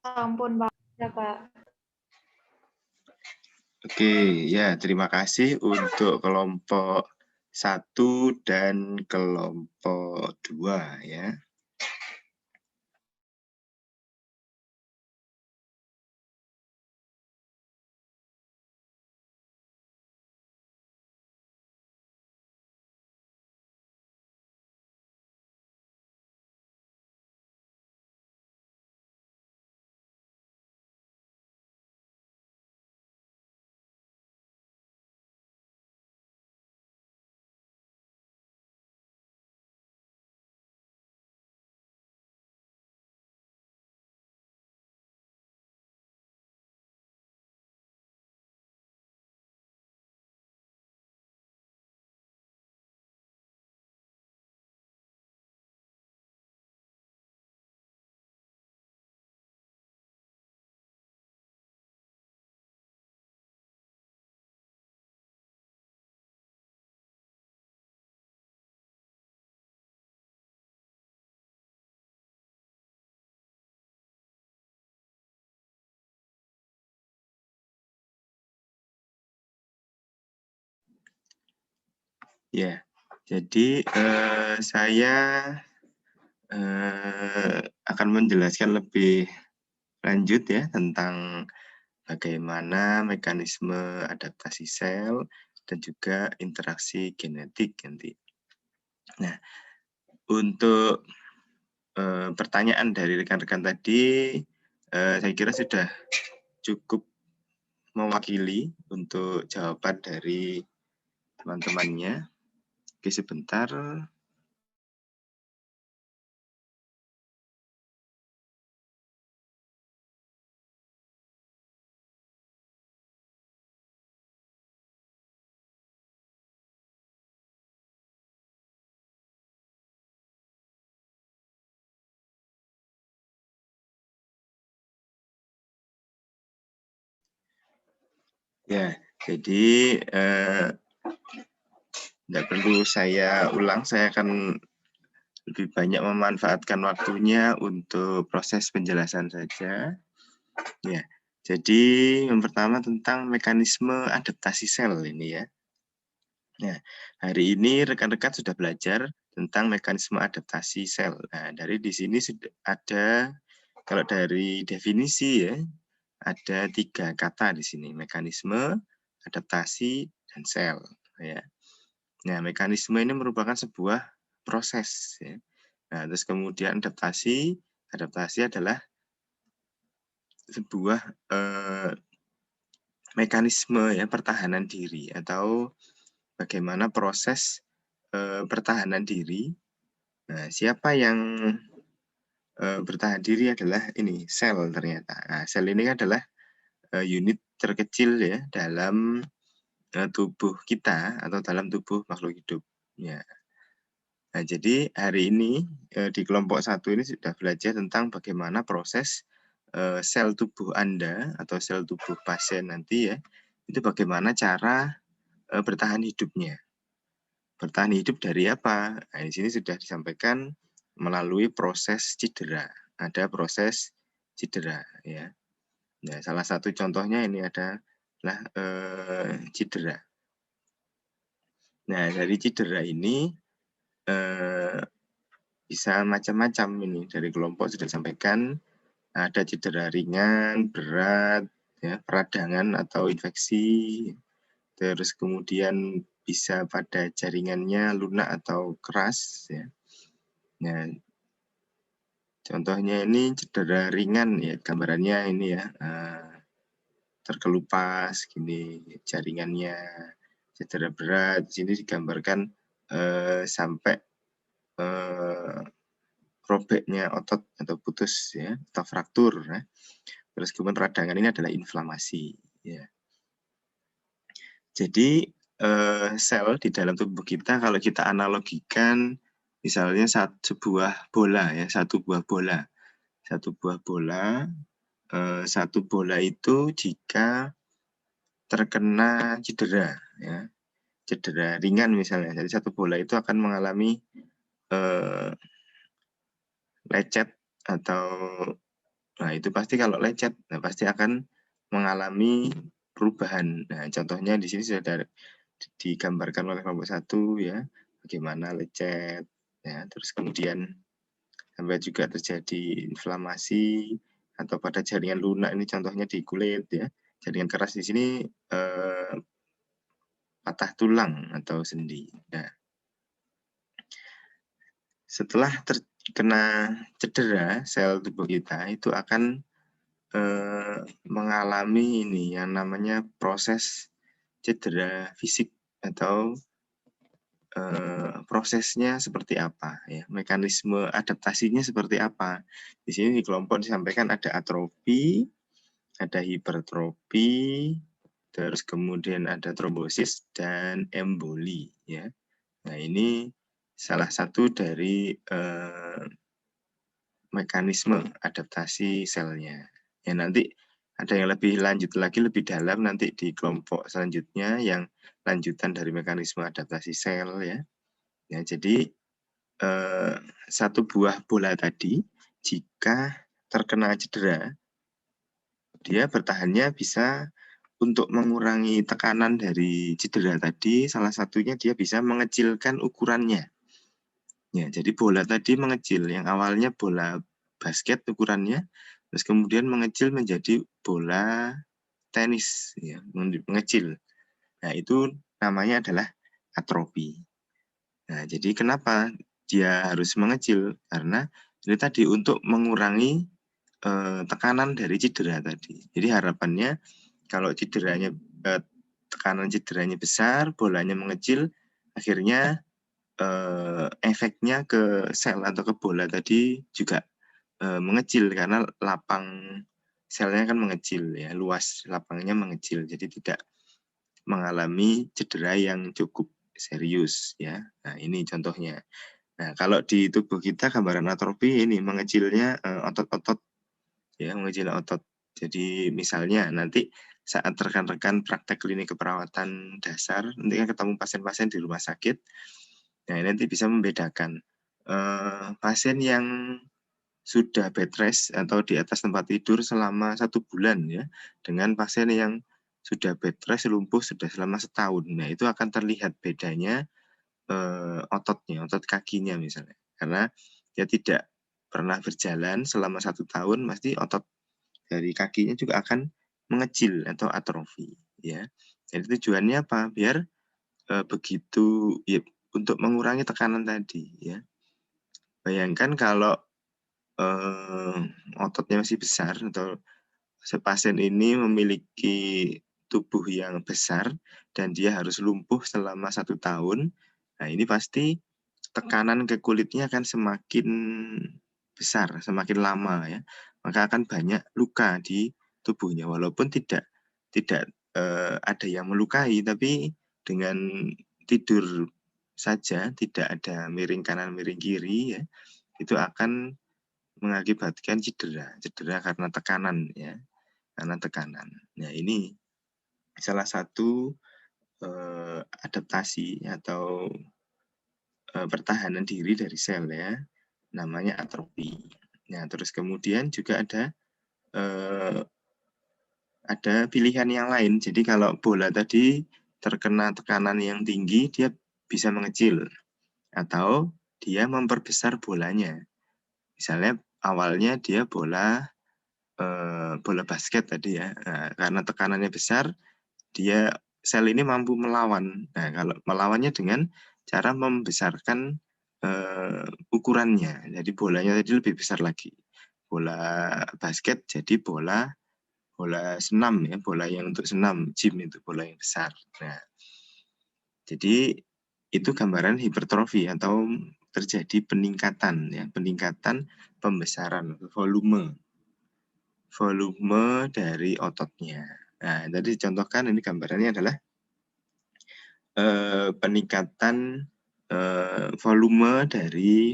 Ampun, Pak. Ya, Pak. Oke, ya terima kasih untuk kelompok 1 dan kelompok 2 ya. Ya, jadi saya akan menjelaskan lebih lanjut ya tentang bagaimana mekanisme adaptasi sel dan juga interaksi genetik nanti. Nah, untuk pertanyaan dari rekan-rekan tadi, saya kira sudah cukup mewakili untuk jawaban dari teman-temannya. Oke, sebentar. Ya, jadi tidak perlu saya ulang, saya akan lebih banyak memanfaatkan waktunya untuk proses penjelasan saja. Ya, Jadi yang pertama tentang mekanisme adaptasi sel ini ya. Nah, hari ini rekan-rekan sudah belajar tentang mekanisme adaptasi sel. Nah, dari di sini sudah ada, kalau dari definisi ya, ada 3 kata di sini, mekanisme, adaptasi, dan sel. Ya. Nah, mekanisme ini merupakan sebuah proses. Ya. Nah, terus kemudian adaptasi adalah sebuah mekanisme ya pertahanan diri atau bagaimana proses pertahanan diri. Nah, siapa yang bertahan diri adalah ini sel ternyata. Nah, sel ini adalah unit terkecil ya dalam tubuh kita atau dalam tubuh makhluk hidup. Ya. Nah, jadi hari ini di kelompok 1 ini sudah belajar tentang bagaimana proses sel tubuh Anda atau sel tubuh pasien nanti ya, itu bagaimana cara bertahan hidupnya. Bertahan hidup dari apa? Nah, di sini sudah disampaikan melalui proses cedera. Ada proses cedera ya. Nah, salah satu contohnya ini adalah cedera. Nah, dari cedera ini bisa macam-macam ini. Dari kelompok sudah disampaikan ada cedera ringan, berat, ya, peradangan atau infeksi. Terus kemudian bisa pada jaringannya lunak atau keras ya. Nah, contohnya ini cedera ringan ya, gambarannya ini ya, terkelupas gini jaringannya. Cedera berat di sini digambarkan sampai robeknya otot atau putus ya, atau fraktur ya. Terus kemudian peradangan ini adalah inflamasi ya. Jadi sel di dalam tubuh kita kalau kita analogikan misalnya sebuah bola ya, satu buah bola. Satu buah bola, satu bola itu jika terkena cedera ya. Cedera ringan misalnya. Jadi satu bola itu akan mengalami lecet atau nah itu pasti kalau lecet pasti akan mengalami perubahan. Nah, contohnya di sini sudah digambarkan oleh kelompok 1 ya, bagaimana lecet ya, terus kemudian sampai juga terjadi inflamasi atau pada jaringan lunak ini contohnya di kulit ya. Jaringan keras di sini patah tulang atau sendi. Nah, setelah terkena cedera sel tubuh kita itu akan mengalami ini yang namanya proses cedera fisik atau prosesnya seperti apa ya, mekanisme adaptasinya seperti apa. Di sini di kelompok disampaikan ada atrofi, ada hipertrofi, terus kemudian ada trombosis dan emboli ya. Nah, ini salah satu dari mekanisme adaptasi selnya. Ya, nanti ada yang lebih lanjut lagi, lebih dalam nanti di kelompok selanjutnya yang lanjutan dari mekanisme adaptasi sel ya. Ya, jadi satu buah bola tadi jika terkena cedera, dia bertahannya bisa untuk mengurangi tekanan dari cedera tadi, salah satunya dia bisa mengecilkan ukurannya. Ya, jadi bola tadi mengecil, yang awalnya bola basket ukurannya, terus kemudian mengecil menjadi bola tenis, ya, mengecil. Nah, itu namanya adalah atrofi. Nah, jadi kenapa dia harus mengecil? Karena ini tadi untuk mengurangi tekanan dari cedera tadi. Jadi harapannya kalau cederanya tekanan cederanya besar, bolanya mengecil, akhirnya efeknya ke sel atau ke bola tadi juga mengecil karena lapang selnya kan mengecil ya, luas lapangnya mengecil, jadi tidak mengalami cedera yang cukup serius ya. Nah, ini contohnya. Nah, kalau di tubuh kita gambaran atrofi ini mengecilnya otot-otot ya, mengecil otot. Jadi misalnya nanti saat rekan-rekan praktek klinik keperawatan dasar, nanti kan ketemu pasien-pasien di rumah sakit. Nah, nanti bisa membedakan pasien yang sudah bed rest atau di atas tempat tidur selama 1 bulan ya, dengan pasien yang sudah bed rest lumpuh sudah selama setahun. Nah, itu akan terlihat bedanya ototnya, otot kakinya misalnya. Karena dia tidak pernah berjalan selama 1 tahun, pasti otot dari kakinya juga akan mengecil atau atrofi ya. Jadi tujuannya apa? Biar begitu ya, untuk mengurangi tekanan tadi ya. Bayangkan kalau ototnya masih besar atau pasien ini memiliki tubuh yang besar dan dia harus lumpuh selama 1 tahun. Nah, ini pasti tekanan ke kulitnya akan semakin besar, semakin lama ya. Maka akan banyak luka di tubuhnya walaupun tidak ada yang melukai, tapi dengan tidur saja tidak ada miring kanan miring kiri ya, itu akan mengakibatkan cedera karena tekanan ya, karena tekanan. Nah, ini salah satu adaptasi atau pertahanan diri dari sel ya, namanya atrofi. Nah, terus kemudian juga ada pilihan yang lain. Jadi kalau bola tadi terkena tekanan yang tinggi, dia bisa mengecil atau dia memperbesar bolanya. Misalnya awalnya dia bola basket tadi ya. Nah, karena tekanannya besar, sel ini mampu melawan. Nah, kalau melawannya dengan cara membesarkan ukurannya. Jadi bolanya tadi lebih besar lagi. Bola basket jadi bola senam ya, bola yang untuk senam, gym itu bola yang besar. Nah, jadi itu gambaran hipertrofi atau terjadi peningkatan ya, peningkatan pembesaran volume dari ototnya. Nah, tadi dicontohkan ini gambarannya adalah peningkatan volume dari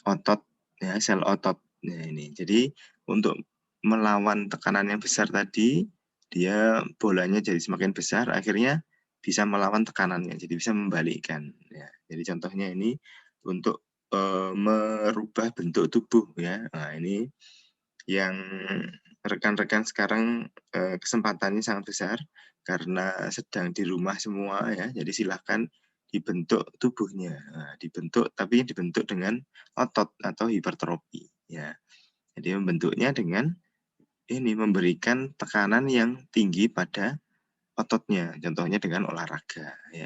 otot ya, sel otot. Nah, ini. Jadi untuk melawan tekanan yang besar tadi, dia bolanya jadi semakin besar, akhirnya bisa melawan tekanannya, jadi bisa membalikkan. Ya, jadi contohnya ini untuk merubah bentuk tubuh ya. Nah, ini yang rekan-rekan sekarang kesempatannya sangat besar karena sedang di rumah semua ya. Jadi silahkan dibentuk tubuhnya, dibentuk tapi dibentuk dengan otot atau hipertrofi ya. Jadi membentuknya dengan ini memberikan tekanan yang tinggi pada ototnya, contohnya dengan olahraga ya.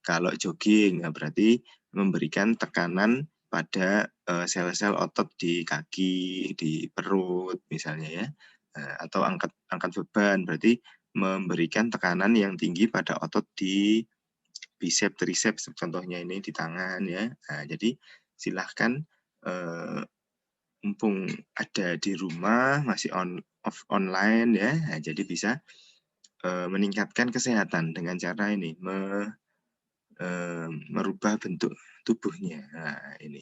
Kalau jogging berarti memberikan tekanan pada sel-sel otot di kaki, di perut misalnya ya. Atau angkat beban berarti memberikan tekanan yang tinggi pada otot di bicep, triceps contohnya ini di tangan ya. Nah, jadi silahkan mumpung ada di rumah masih online ya, nah, jadi bisa meningkatkan kesehatan dengan cara ini merubah bentuk tubuhnya. Nah, ini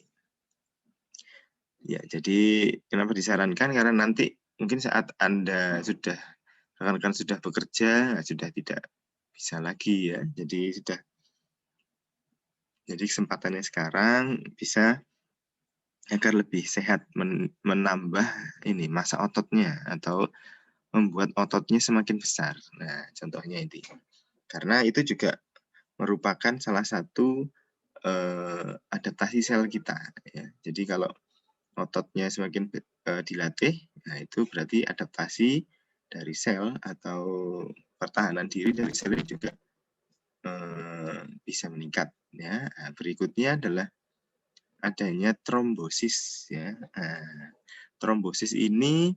ya, jadi kenapa disarankan karena nanti mungkin saat Anda rekan-rekan sudah bekerja sudah tidak bisa lagi ya, jadi kesempatannya sekarang bisa agar lebih sehat, menambah ini massa ototnya atau membuat ototnya semakin besar. Nah, contohnya ini. Karena itu juga merupakan salah satu adaptasi sel kita ya. Jadi kalau ototnya semakin dilatih, nah itu berarti adaptasi dari sel atau pertahanan diri dari sel juga bisa meningkat ya. Nah, berikutnya adalah adanya trombosis ya. Nah, trombosis ini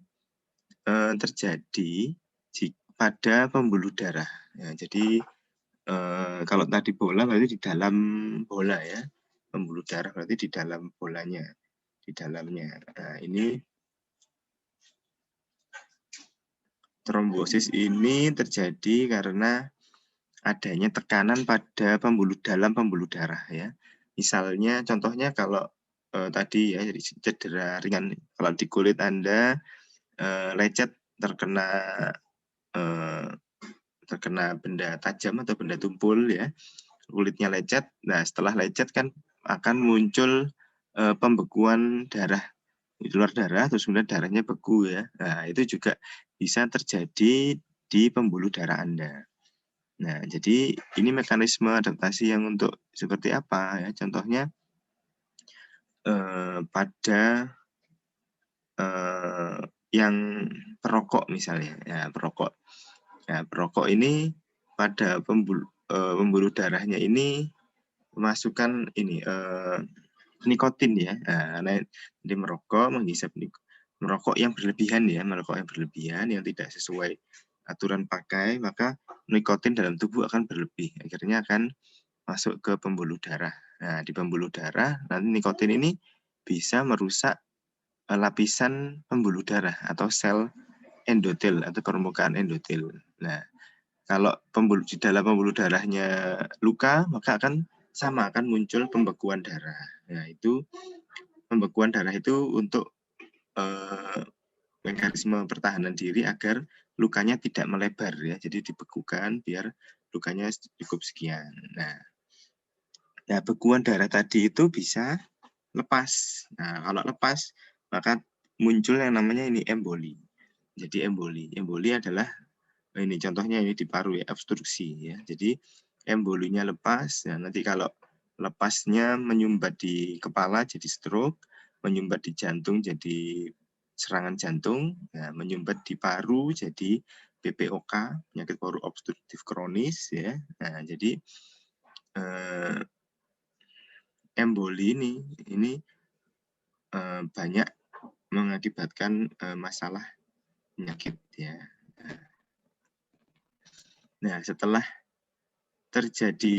terjadi pada pembuluh darah. Ya, jadi kalau tadi bola berarti di dalam bola ya, pembuluh darah berarti di dalam bolanya, di dalamnya. Nah, ini trombosis ini terjadi karena adanya tekanan pada dalam pembuluh darah ya. Misalnya contohnya kalau tadi ya, jadi cedera ringan, kalau di kulit Anda lecet terkena benda tajam atau benda tumpul ya, kulitnya lecet. Nah, setelah lecet kan akan muncul pembekuan darah keluar darah, terus kemudian darahnya beku ya. Nah, itu juga bisa terjadi di pembuluh darah Anda. Nah, jadi ini mekanisme adaptasi yang untuk seperti apa ya? Contohnya pada yang perokok misalnya, ya perokok. Nah, perokok ini pada pembuluh darahnya ini memasukkan ini nikotin ya. Nah, jadi merokok yang berlebihan ya, merokok yang berlebihan yang tidak sesuai aturan pakai, maka nikotin dalam tubuh akan berlebih. Akhirnya akan masuk ke pembuluh darah. Nah, di pembuluh darah nanti nikotin ini bisa merusak lapisan pembuluh darah atau sel endotel atau permukaan endotel. Nah, kalau di dalam pembuluh darahnya luka, maka akan muncul pembekuan darah. Nah, itu pembekuan darah itu untuk mekanisme pertahanan diri agar lukanya tidak melebar ya. Jadi dibekukan biar lukanya cukup sekian. Nah, bekuan darah tadi itu bisa lepas. Nah, kalau lepas maka muncul yang namanya ini emboli. Jadi emboli adalah ini contohnya ini di paru ya, obstruksi ya. Jadi embolinya lepas. Nah, nanti kalau lepasnya menyumbat di kepala jadi stroke, menyumbat di jantung jadi serangan jantung, nah, menyumbat di paru jadi PPOK, penyakit paru obstruktif kronis ya. Nah, jadi emboli ini banyak mengakibatkan masalah penyakit ya. Nah, setelah terjadi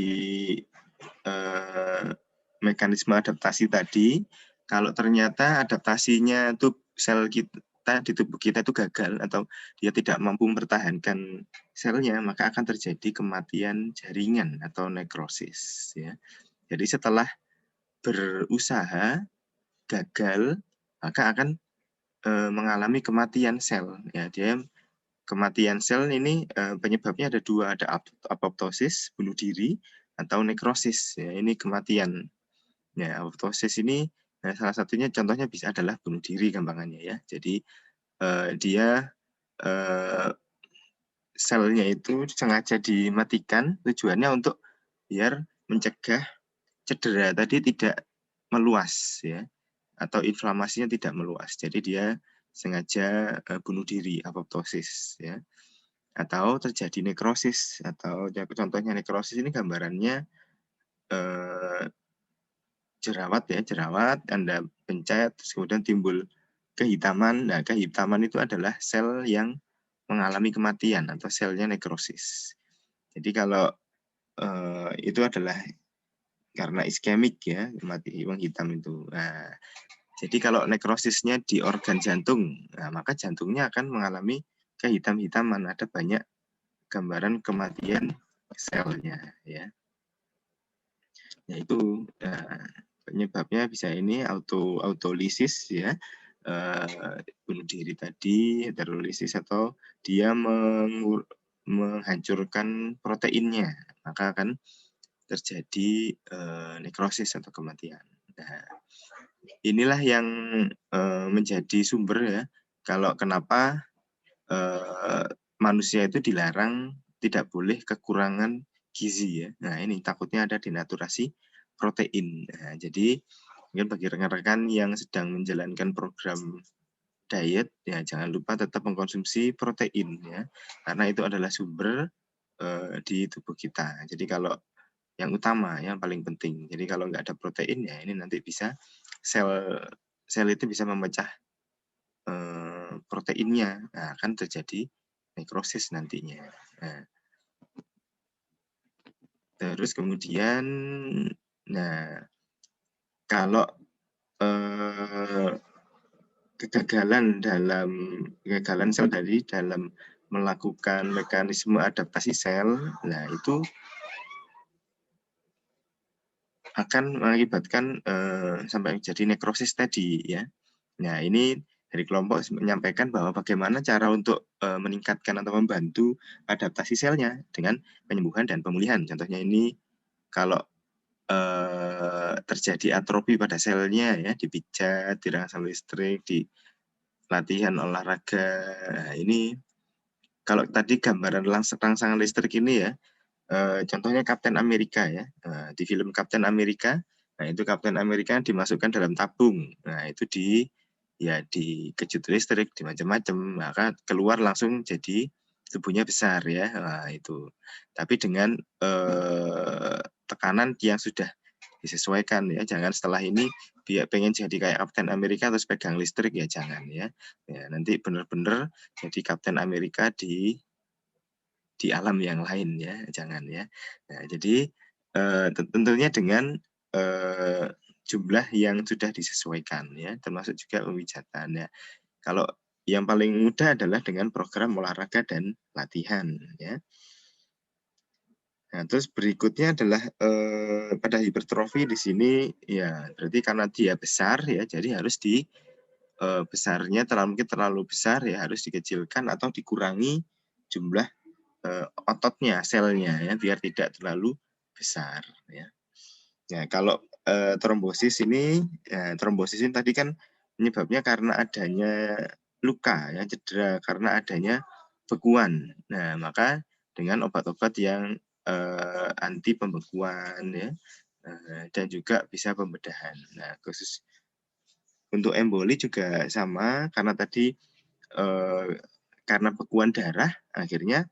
mekanisme adaptasi tadi, kalau ternyata adaptasinya itu sel kita di tubuh kita itu gagal atau dia tidak mampu mempertahankan selnya, maka akan terjadi kematian jaringan atau nekrosis ya. Jadi setelah berusaha gagal, maka akan mengalami kematian sel ya. Dia kematian sel ini penyebabnya ada dua, ada apoptosis, bunuh diri, atau nekrosis. Ya, ini kematian. Ya, apoptosis ini salah satunya contohnya bisa adalah bunuh diri gampangannya ya. Jadi dia selnya itu sengaja dimatikan tujuannya untuk biar mencegah cedera tadi tidak meluas ya, atau inflamasinya tidak meluas. Jadi dia sengaja bunuh diri, apoptosis ya. Atau terjadi nekrosis, atau contohnya nekrosis ini gambarannya jerawat ya, jerawat Anda pencet terus kemudian timbul kehitaman. Nah, kehitaman itu adalah sel yang mengalami kematian atau selnya nekrosis. Jadi kalau itu adalah karena iskemik ya, mati menghitam itu. Nah, jadi kalau nekrosisnya di organ jantung, nah, maka jantungnya akan mengalami kehitam-hitaman. Ada banyak gambaran kematian selnya ya. Yaitu penyebabnya bisa ini autolisis ya, bunuh diri tadi, heterolisis, atau dia menghancurkan proteinnya, maka akan terjadi nekrosis atau kematian. Nah, inilah yang menjadi sumber ya, kalau kenapa manusia itu dilarang tidak boleh kekurangan gizi ya. Nah, ini takutnya ada denaturasi protein. Nah, jadi mungkin bagi rekan-rekan yang sedang menjalankan program diet ya, jangan lupa tetap mengkonsumsi protein ya, karena itu adalah sumber di tubuh kita. Jadi kalau yang utama, yang paling penting. Jadi kalau nggak ada protein ya ini nanti bisa sel itu bisa memecah proteinnya, nah, akan terjadi nekrosis nantinya. Nah, terus kemudian, nah kalau kegagalan sel tadi dalam melakukan mekanisme adaptasi sel, nah itu akan mengakibatkan sampai menjadi nekrosis tadi ya. Nah, ini dari kelompok menyampaikan bahwa bagaimana cara untuk meningkatkan atau membantu adaptasi selnya dengan penyembuhan dan pemulihan. Contohnya ini kalau terjadi atrofi pada selnya ya, dipijat, dirangsang listrik, di latihan olahraga. Nah, ini kalau tadi gambaran rangsangan listrik ini ya, contohnya Kapten Amerika ya, di film Kapten Amerika, nah itu Kapten Amerika dimasukkan dalam tabung, nah itu dikejut listrik, di macam-macam, maka keluar langsung jadi tubuhnya besar ya, nah itu. Tapi dengan tekanan yang sudah disesuaikan ya, jangan setelah ini dia pengen jadi kayak Kapten Amerika terus pegang listrik ya, jangan ya. Ya nanti benar-benar jadi Kapten Amerika di alam yang lain ya, jangan ya. Nah, jadi tentunya dengan jumlah yang sudah disesuaikan ya, termasuk juga pemijatan ya. Kalau yang paling mudah adalah dengan program olahraga dan latihan ya. Nah, terus berikutnya adalah pada hipertrofi di sini ya, berarti karena dia besar ya, jadi harus besarnya mungkin terlalu besar ya, harus dikecilkan atau dikurangi jumlah ototnya, selnya ya, biar tidak terlalu besar ya. Ya, kalau trombosis ini tadi kan penyebabnya karena adanya luka ya, cedera karena adanya bekuan. Nah, maka dengan obat-obat yang anti pembekuan ya, dan juga bisa pembedahan. Nah, khusus untuk emboli juga sama, karena tadi karena bekuan darah akhirnya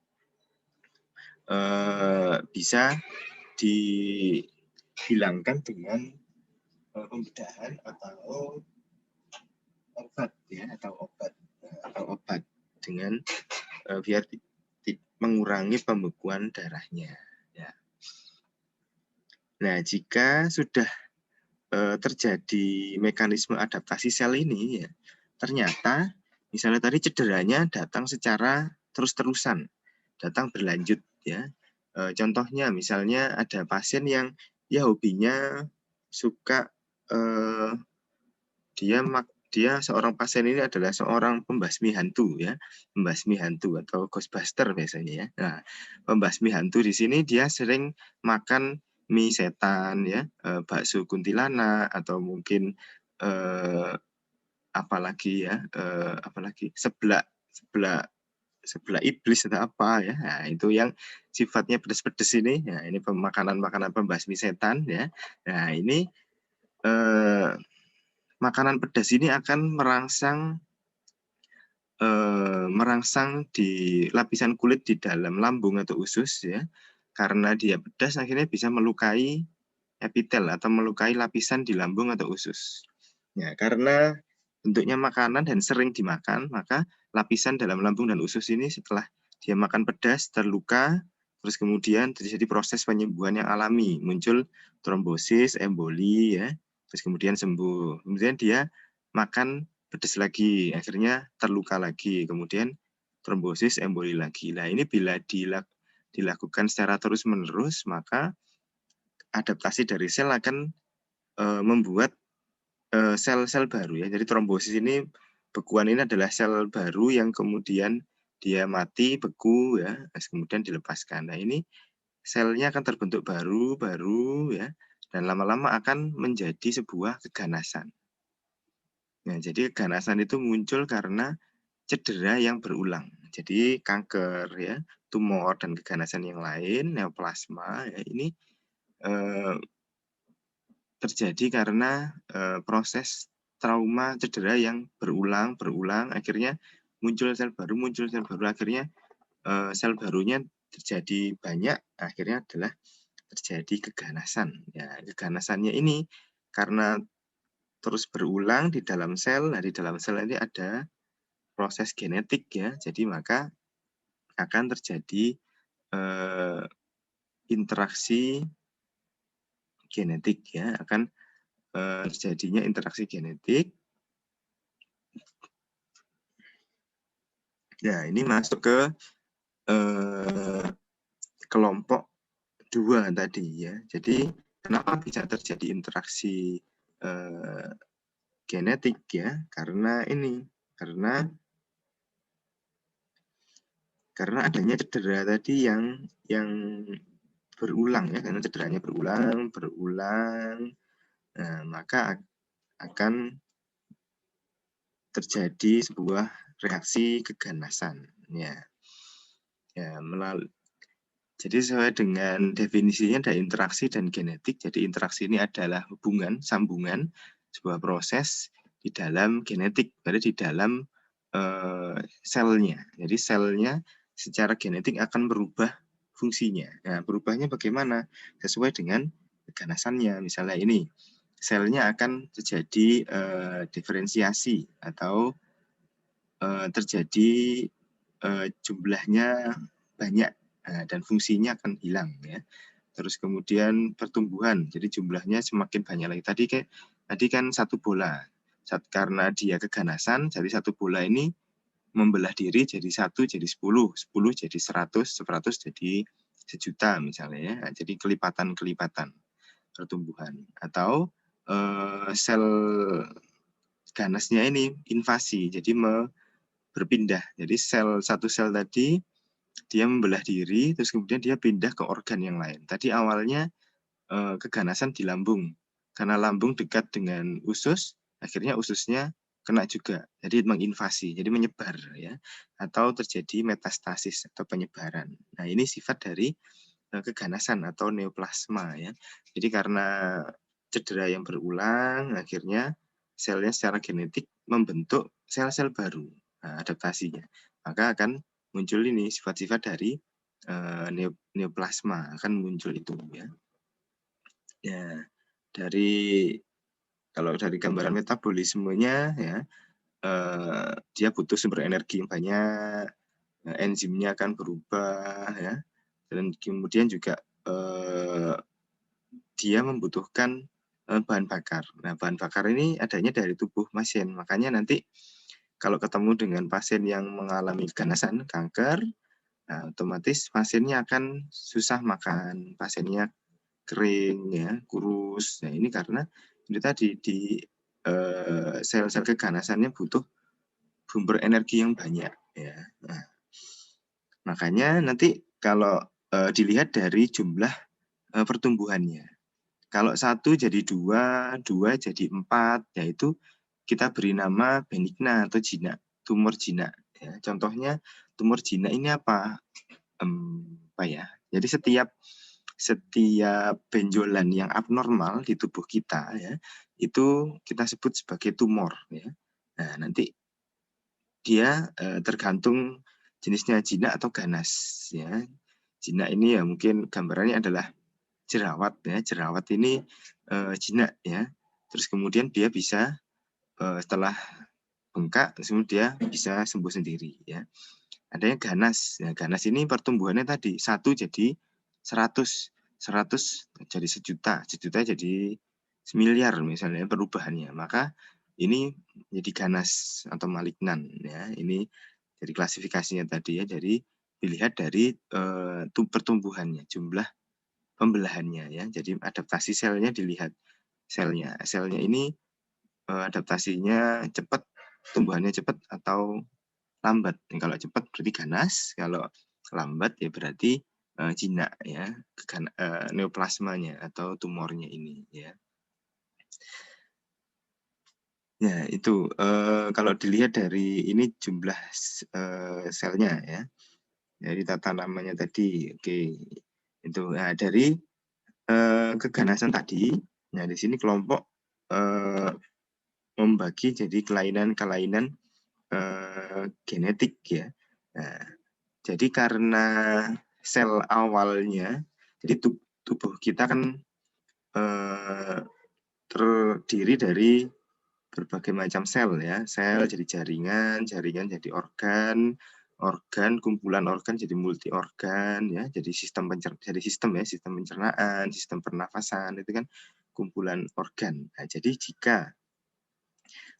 bisa dihilangkan dengan pembedahan atau obat ya, atau obat dengan biar mengurangi pembekuan darahnya ya. Nah, jika sudah terjadi mekanisme adaptasi sel ini ya, ternyata misalnya tadi cederanya datang secara terus-terusan, datang berlanjut ya. Contohnya misalnya ada pasien yang ya hobinya suka dia seorang pasien ini adalah seorang pembasmi hantu ya, pembasmi hantu atau ghostbuster biasanya ya. Nah, pembasmi hantu di sini dia sering makan mie setan ya, bakso kuntilanak atau mungkin apalagi sebelah iblis atau apa ya. Nah, itu yang sifatnya pedas-pedas ini. Nah, ini makanan pembasmi setan ya. Nah, ini makanan pedas ini akan merangsang di lapisan kulit di dalam lambung atau usus ya. Karena dia pedas akhirnya bisa melukai epitel atau melukai lapisan di lambung atau usus. Ya, karena bentuknya makanan dan sering dimakan, maka lapisan dalam lambung dan usus ini setelah dia makan pedas terluka, terus kemudian terjadi proses penyembuhan yang alami, muncul trombosis, emboli ya, terus kemudian sembuh. Kemudian dia makan pedas lagi, akhirnya terluka lagi, kemudian trombosis, emboli lagi. Nah, ini bila dilakukan secara terus-menerus, maka adaptasi dari sel akan membuat sel-sel baru ya. Jadi trombosis ini, bekuan ini adalah sel baru yang kemudian dia mati, beku ya, kemudian dilepaskan. Nah, ini selnya akan terbentuk baru ya, dan lama-lama akan menjadi sebuah keganasan. Nah, jadi keganasan itu muncul karena cedera yang berulang. Jadi kanker ya, tumor dan keganasan yang lain, neoplasma ya, ini terjadi karena proses trauma cedera yang berulang akhirnya muncul sel baru akhirnya sel barunya terjadi banyak, akhirnya adalah terjadi keganasan ya. Keganasannya ini karena terus berulang di dalam sel. Nah, di dalam sel ini ada proses genetik ya, jadi maka akan terjadi interaksi genetik ya, akan terjadinya interaksi genetik. Nah, ini masuk ke kelompok 2 tadi ya. Jadi kenapa bisa terjadi interaksi genetik ya? Karena adanya cedera tadi yang berulang ya, karena cederanya berulang, maka akan terjadi sebuah reaksi keganasan. Ya, jadi sesuai dengan definisinya ada interaksi dan genetik. Jadi interaksi ini adalah hubungan, sambungan, sebuah proses di dalam genetik, berarti di dalam selnya. Jadi selnya secara genetik akan berubah fungsinya. Nah, berubahnya bagaimana? Sesuai dengan keganasannya. Misalnya ini, selnya akan terjadi diferensiasi atau terjadi jumlahnya banyak dan fungsinya akan hilang ya. Terus kemudian pertumbuhan, jadi jumlahnya semakin banyak lagi. Tadi kan satu bola, karena dia keganasan, jadi satu bola ini membelah diri jadi 1 jadi 10, 10 jadi 100, 100 jadi 1.000.000 misalnya ya. Nah, jadi kelipatan-kelipatan pertumbuhan. Atau sel ganasnya ini invasi, jadi berpindah. Jadi satu sel tadi dia membelah diri, terus kemudian dia pindah ke organ yang lain. Tadi awalnya keganasan di lambung, karena lambung dekat dengan usus, akhirnya ususnya kena juga, jadi menginvasi, jadi menyebar ya, atau terjadi metastasis atau penyebaran. Nah ini sifat dari keganasan atau neoplasma ya. Jadi karena cedera yang berulang, akhirnya selnya secara genetik membentuk sel-sel baru, adaptasinya. Maka akan muncul ini sifat-sifat dari neoplasma akan muncul itu ya. Ya, kalau dari gambaran metabolismenya ya, dia butuh sumber energi yang banyak, enzimnya akan berubah ya, dan kemudian juga dia membutuhkan bahan bakar. Nah, bahan bakar ini adanya dari tubuh pasien, makanya nanti kalau ketemu dengan pasien yang mengalami keganasan, kanker, nah, otomatis pasiennya akan susah makan, pasiennya kering ya, kurus. Nah, ini karena itu tadi di sel-sel keganasannya butuh sumber energi yang banyak ya. Nah, makanya nanti kalau dilihat dari jumlah pertumbuhannya. Kalau 1 jadi 2, 2 jadi 4, yaitu kita beri nama benigna atau jinak, tumor jinak. Ya. Contohnya tumor jinak ini apa? Apa ya? Jadi setiap benjolan yang abnormal di tubuh kita ya, itu kita sebut sebagai tumor ya. Nah, nanti dia tergantung jenisnya jinak atau ganas ya. Jinak ini ya mungkin gambarannya adalah jerawat ya. Jerawat ini jinak ya. Terus kemudian dia bisa setelah bengkak, kemudian dia bisa sembuh sendiri ya. Ada yang ganas. Ya, ganas ini pertumbuhannya tadi 1 jadi 100, 100 jadi 1.000.000, 1.000.000 jadi 1.000.000.000 misalnya perubahannya. Maka ini jadi ganas atau malignan ya. Ini dari klasifikasinya tadi ya. Jadi dilihat dari pertumbuhannya, jumlah pembelahannya ya. Jadi adaptasi selnya dilihat selnya. Selnya ini adaptasinya cepat, tumbuhannya cepat atau lambat. Kalau cepat berarti ganas, kalau lambat ya berarti jinak ya, neoplasmanya atau tumornya ini ya. Ya itu kalau dilihat dari ini jumlah selnya ya, dari tata namanya tadi, oke itu. Nah, dari keganasan tadi, nah di sini kelompok membagi jadi kelainan-kelainan genetik ya. Nah, jadi karena sel awalnya, jadi tubuh kita kan terdiri dari berbagai macam sel ya. Sel jadi jaringan, jaringan jadi organ, organ kumpulan organ jadi multi organ ya. Jadi sistem pencernaan, sistem pernafasan itu kan kumpulan organ. Nah, jadi jika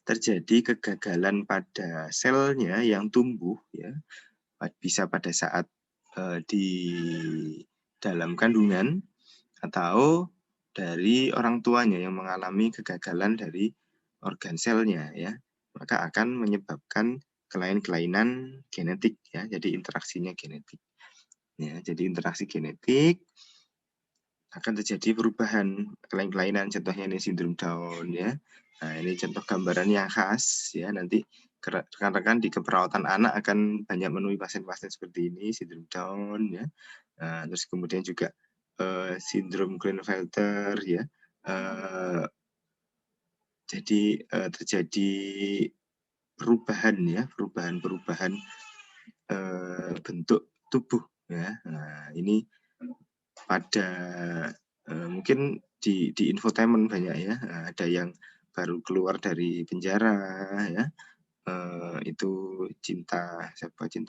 terjadi kegagalan pada selnya yang tumbuh ya, bisa pada saat di dalam kandungan atau dari orang tuanya yang mengalami kegagalan dari organ selnya ya, maka akan menyebabkan kelainan-kelainan genetik ya. Jadi interaksinya genetik ya. Jadi interaksi genetik akan terjadi perubahan kelainan-kelainan, contohnya ini sindrom Down ya. Nah, ini contoh gambaran yang khas ya, nanti rekan-rekan di keperawatan anak akan banyak menemui pasien-pasien seperti ini, sindrom Down ya. Nah, terus kemudian juga sindrom Klinefelter ya. Jadi terjadi perubahan ya, perubahan bentuk tubuh ya. Nah, ini pada mungkin di infotainment banyak ya, ada yang baru keluar dari penjara ya, itu Cinta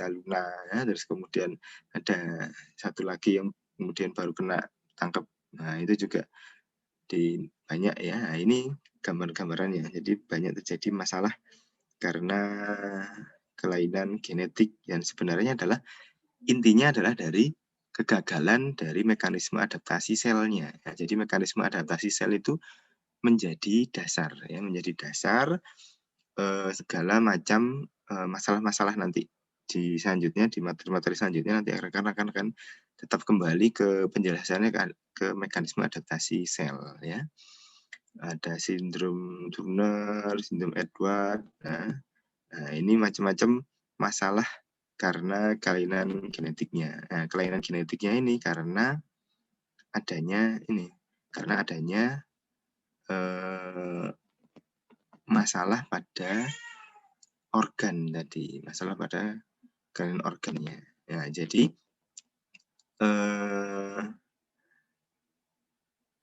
Luna ya, terus kemudian ada satu lagi yang kemudian baru kena tangkap. Nah, itu juga banyak ya. Nah, ini gambar-gambarannya. Jadi banyak terjadi masalah karena kelainan genetik yang sebenarnya adalah intinya adalah dari kegagalan dari mekanisme adaptasi selnya. Ya, jadi mekanisme adaptasi sel itu menjadi dasar ya, menjadi dasar segala macam masalah-masalah nanti di selanjutnya, di materi-materi selanjutnya nanti rekan-rekan akan tetap kembali ke penjelasannya ke mekanisme adaptasi sel ya. Ada sindrom Turner, sindrom Edward. Nah, ini macam-macam masalah karena kelainan genetiknya. Nah, kelainan genetiknya ini karena adanya masalah pada organ tadi, masalah pada kelainan organnya. Ya, jadi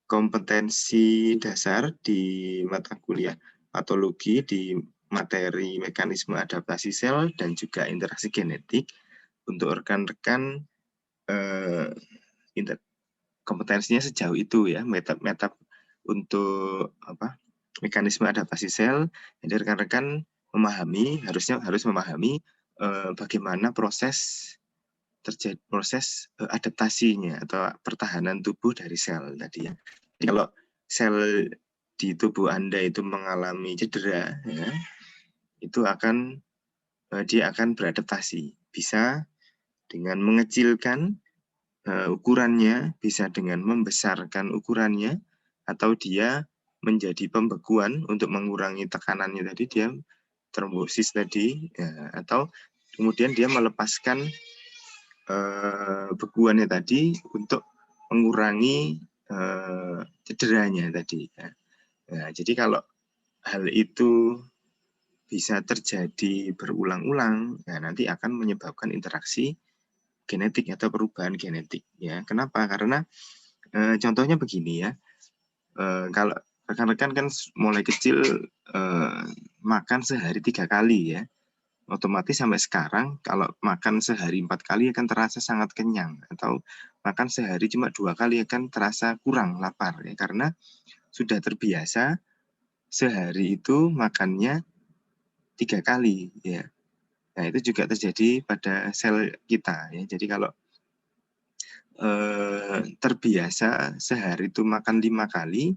kompetensi dasar di mata kuliah patologi di materi mekanisme adaptasi sel dan juga interaksi genetik untuk rekan-rekan kompetensinya sejauh itu ya, metap untuk mekanisme adaptasi sel. Jadi rekan-rekan harus memahami bagaimana proses adaptasinya atau pertahanan tubuh dari sel tadi ya. Jadi kalau sel di tubuh Anda itu mengalami cedera ya, itu dia akan beradaptasi, bisa dengan mengecilkan ukurannya, bisa dengan membesarkan ukurannya, atau dia menjadi pembekuan untuk mengurangi tekanannya tadi, dia trombosis tadi ya, atau kemudian dia melepaskan bekuannya tadi untuk mengurangi cederanya tadi ya. Nah, jadi kalau hal itu bisa terjadi berulang-ulang, ya nanti akan menyebabkan interaksi genetik atau perubahan genetik ya. Kenapa? Karena contohnya begini ya, kalau rekan-rekan kan mulai kecil makan sehari 3 kali ya, otomatis sampai sekarang kalau makan sehari 4 kali akan terasa sangat kenyang, atau makan sehari cuma 2 kali akan terasa kurang lapar ya, karena sudah terbiasa sehari itu makannya 3 kali ya. Nah, itu juga terjadi pada sel kita ya. Jadi kalau terbiasa sehari itu makan 5 kali,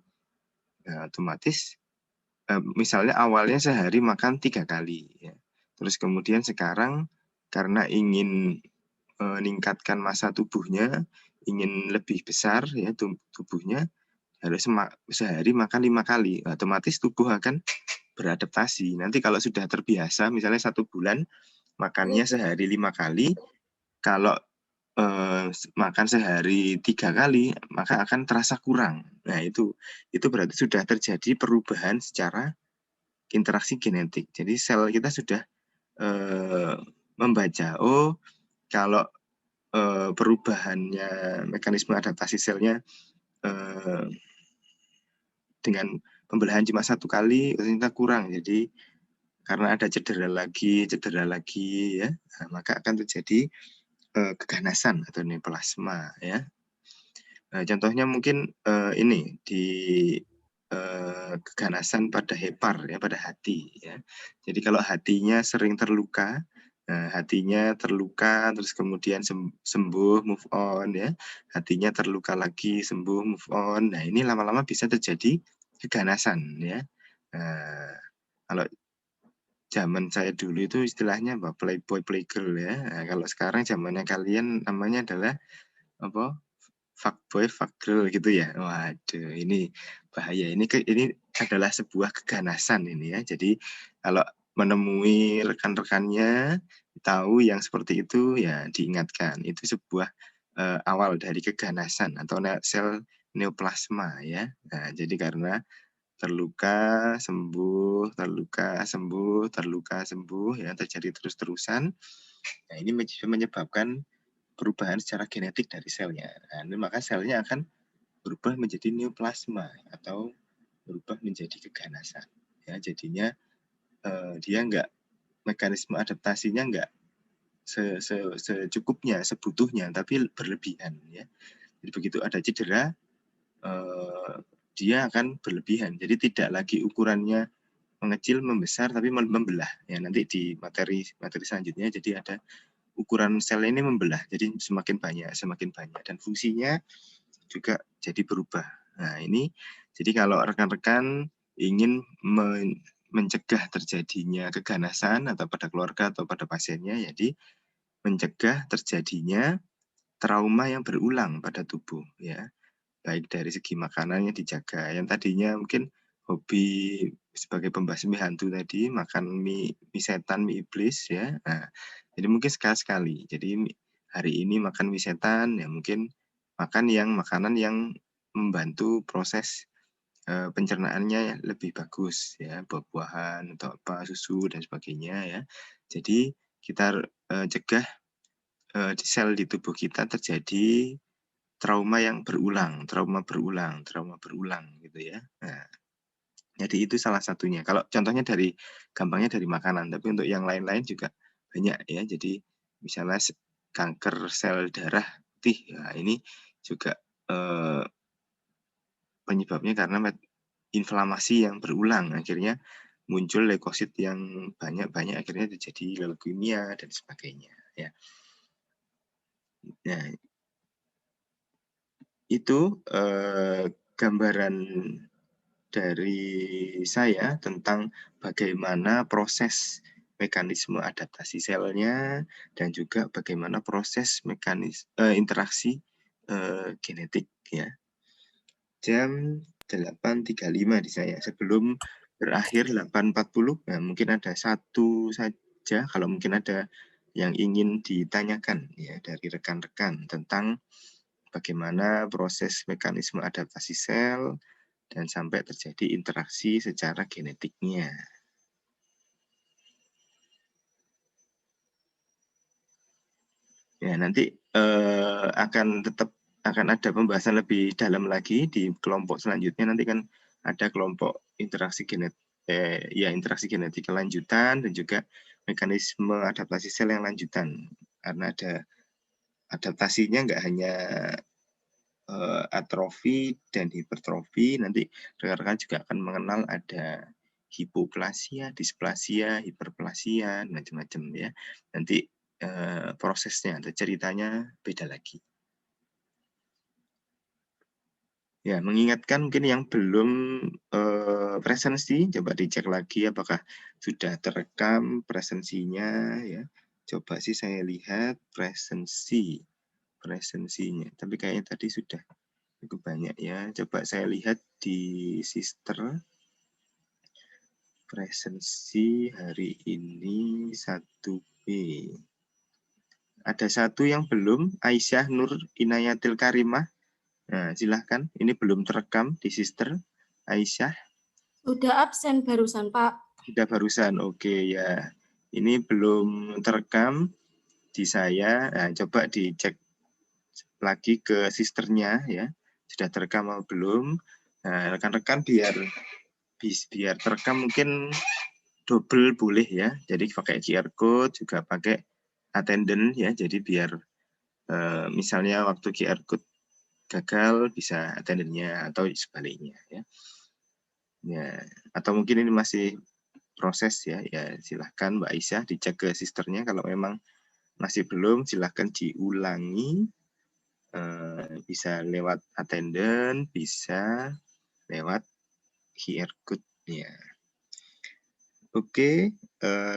ya otomatis misalnya awalnya sehari makan 3 kali ya. Terus kemudian sekarang karena ingin meningkatkan massa tubuhnya, ingin lebih besar ya tubuhnya, harus sehari makan 5 kali. Otomatis tubuh akan beradaptasi. Nanti kalau sudah terbiasa, misalnya 1 bulan makannya sehari 5 kali, kalau makan sehari 3 kali, maka akan terasa kurang. Nah, itu berarti sudah terjadi perubahan secara interaksi genetik. Jadi sel kita sudah membaca, oh kalau perubahannya mekanisme adaptasi selnya dengan pembelahan cuma 1 kali, ternyata kurang. Jadi karena ada cedera lagi ya, nah, maka akan terjadi keganasan atau neoplasma ya. Contohnya mungkin ini di keganasan pada hepar ya, pada hati ya. Jadi kalau hatinya sering terluka, hatinya terluka terus kemudian sembuh, move on ya. Hatinya terluka lagi, sembuh, move on. Nah, ini lama-lama bisa terjadi keganasan ya. Kalau zaman saya dulu itu istilahnya playboy playgirl ya. Nah, kalau sekarang zamannya kalian namanya adalah fuckboy, fuckgirl gitu ya. Waduh, ini bahaya. Ini adalah sebuah keganasan ini ya. Jadi kalau menemui rekan-rekannya tahu yang seperti itu ya diingatkan. Itu sebuah awal dari keganasan atau sel neoplasma ya. Nah, jadi karena terluka sembuh, terluka sembuh, terluka sembuh ya terjadi terus-terusan. Nah, ini menyebabkan perubahan secara genetik dari selnya. Nah, maka selnya akan berubah menjadi neoplasma atau berubah menjadi keganasan. Ya, jadinya dia mekanisme adaptasinya enggak secukupnya, sebutuhnya, tapi berlebihan. Ya. Jadi begitu ada cedera, dia akan berlebihan. Jadi tidak lagi ukurannya mengecil, membesar, tapi membelah. Ya, nanti di materi selanjutnya jadi ada ukuran sel ini membelah, jadi semakin banyak, dan fungsinya juga jadi berubah. Nah ini, jadi kalau rekan-rekan ingin mencegah terjadinya keganasan atau pada keluarga atau pada pasiennya, jadi mencegah terjadinya trauma yang berulang pada tubuh, ya, baik dari segi makanannya dijaga. Yang tadinya mungkin hobi sebagai pembasmi hantu tadi makan mie setan, mie iblis ya. Nah, jadi mungkin sekali-sekali. Jadi hari ini makan mie setan ya mungkin makan makanan yang membantu proses pencernaannya lebih bagus ya, buah-buahan atau apa susu dan sebagainya ya. Jadi kita cegah di sel di tubuh kita terjadi trauma berulang gitu ya. Nah, jadi itu salah satunya. Kalau contohnya gampangnya dari makanan, tapi untuk yang lain-lain juga banyak ya. Jadi misalnya kanker sel darah putih, ya ini juga penyebabnya karena inflamasi yang berulang, akhirnya muncul leukosit yang banyak akhirnya terjadi leukemia dan sebagainya ya. Nah, itu gambaran dari saya tentang bagaimana proses mekanisme adaptasi selnya dan juga bagaimana proses interaksi genetik ya. Jam 8.35 di saya. Sebelum berakhir 8.40, nah mungkin ada satu saja kalau mungkin ada yang ingin ditanyakan ya dari rekan-rekan tentang bagaimana proses mekanisme adaptasi sel dan sampai terjadi interaksi secara genetiknya. Ya, nanti akan ada pembahasan lebih dalam lagi di kelompok selanjutnya. Nanti kan ada kelompok interaksi genetik lanjutan dan juga mekanisme adaptasi sel yang lanjutan. Karena ada adaptasinya nggak hanya atrofi dan hipertrofi, nanti rekan-rekan juga akan mengenal ada hipoplasia, displasia, hiperplasia, macam-macam ya. Nanti prosesnya atau ceritanya beda lagi. Ya, mengingatkan mungkin yang belum presensi, coba dicek lagi apakah sudah terekam presensinya ya. Coba sih saya lihat presensinya, tapi kayaknya tadi sudah cukup banyak ya. Coba saya lihat di sister presensi hari ini 1B. Ada satu yang belum, Aisyah Nur Inayatil Karimah. Nah, silahkan. Ini belum terekam di sister Aisyah. Sudah absen barusan, Pak. Sudah barusan, oke ya. Ini belum terekam di saya. Nah, coba dicek lagi ke sisternya ya. Sudah terekam atau belum? Nah, rekan-rekan biar terekam mungkin double boleh ya. Jadi pakai QR code juga pakai attendant ya. Jadi biar misalnya waktu QR code gagal bisa attendantnya atau sebaliknya ya. Ya, atau mungkin ini masih proses ya. Ya silahkan Mbak Aisyah dicek ke sisternya. Kalau memang masih belum silahkan diulangi. Bisa lewat attendant, bisa lewat QR code-nya. Oke,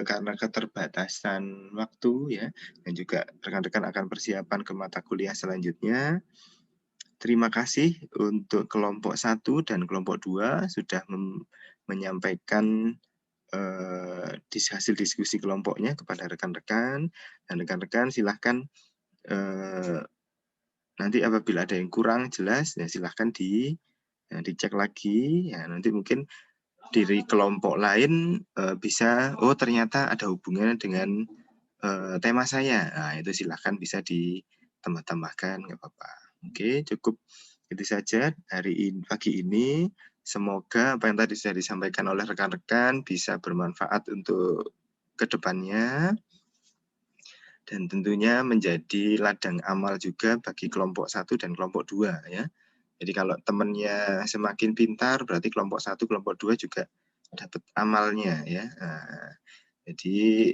karena keterbatasan waktu ya, dan juga rekan-rekan akan persiapan ke mata kuliah selanjutnya, terima kasih untuk kelompok 1 dan kelompok 2 sudah menyampaikan hasil diskusi kelompoknya kepada rekan-rekan, dan rekan-rekan silahkan nanti apabila ada yang kurang jelas ya silahkan dicek lagi ya, nanti mungkin dari kelompok lain bisa ternyata ada hubungannya dengan tema saya. Nah, itu silahkan bisa ditambah-tambahkan, nggak apa-apa. Oke, cukup itu saja pagi ini. Semoga apa yang tadi sudah disampaikan oleh rekan-rekan bisa bermanfaat untuk kedepannya dan tentunya menjadi ladang amal juga bagi kelompok 1 dan kelompok 2 ya. Jadi kalau temannya semakin pintar berarti kelompok 1, kelompok 2 juga dapat amalnya ya. Nah, jadi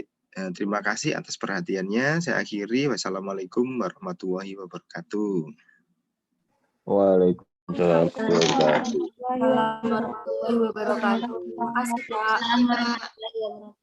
terima kasih atas perhatiannya. Saya akhiri. Wassalamualaikum warahmatullahi wabarakatuh. Waalaikumsalam warahmatullahi wabarakatuh. Warahmatullahi wabarakatuh. Terima kasih, Pak.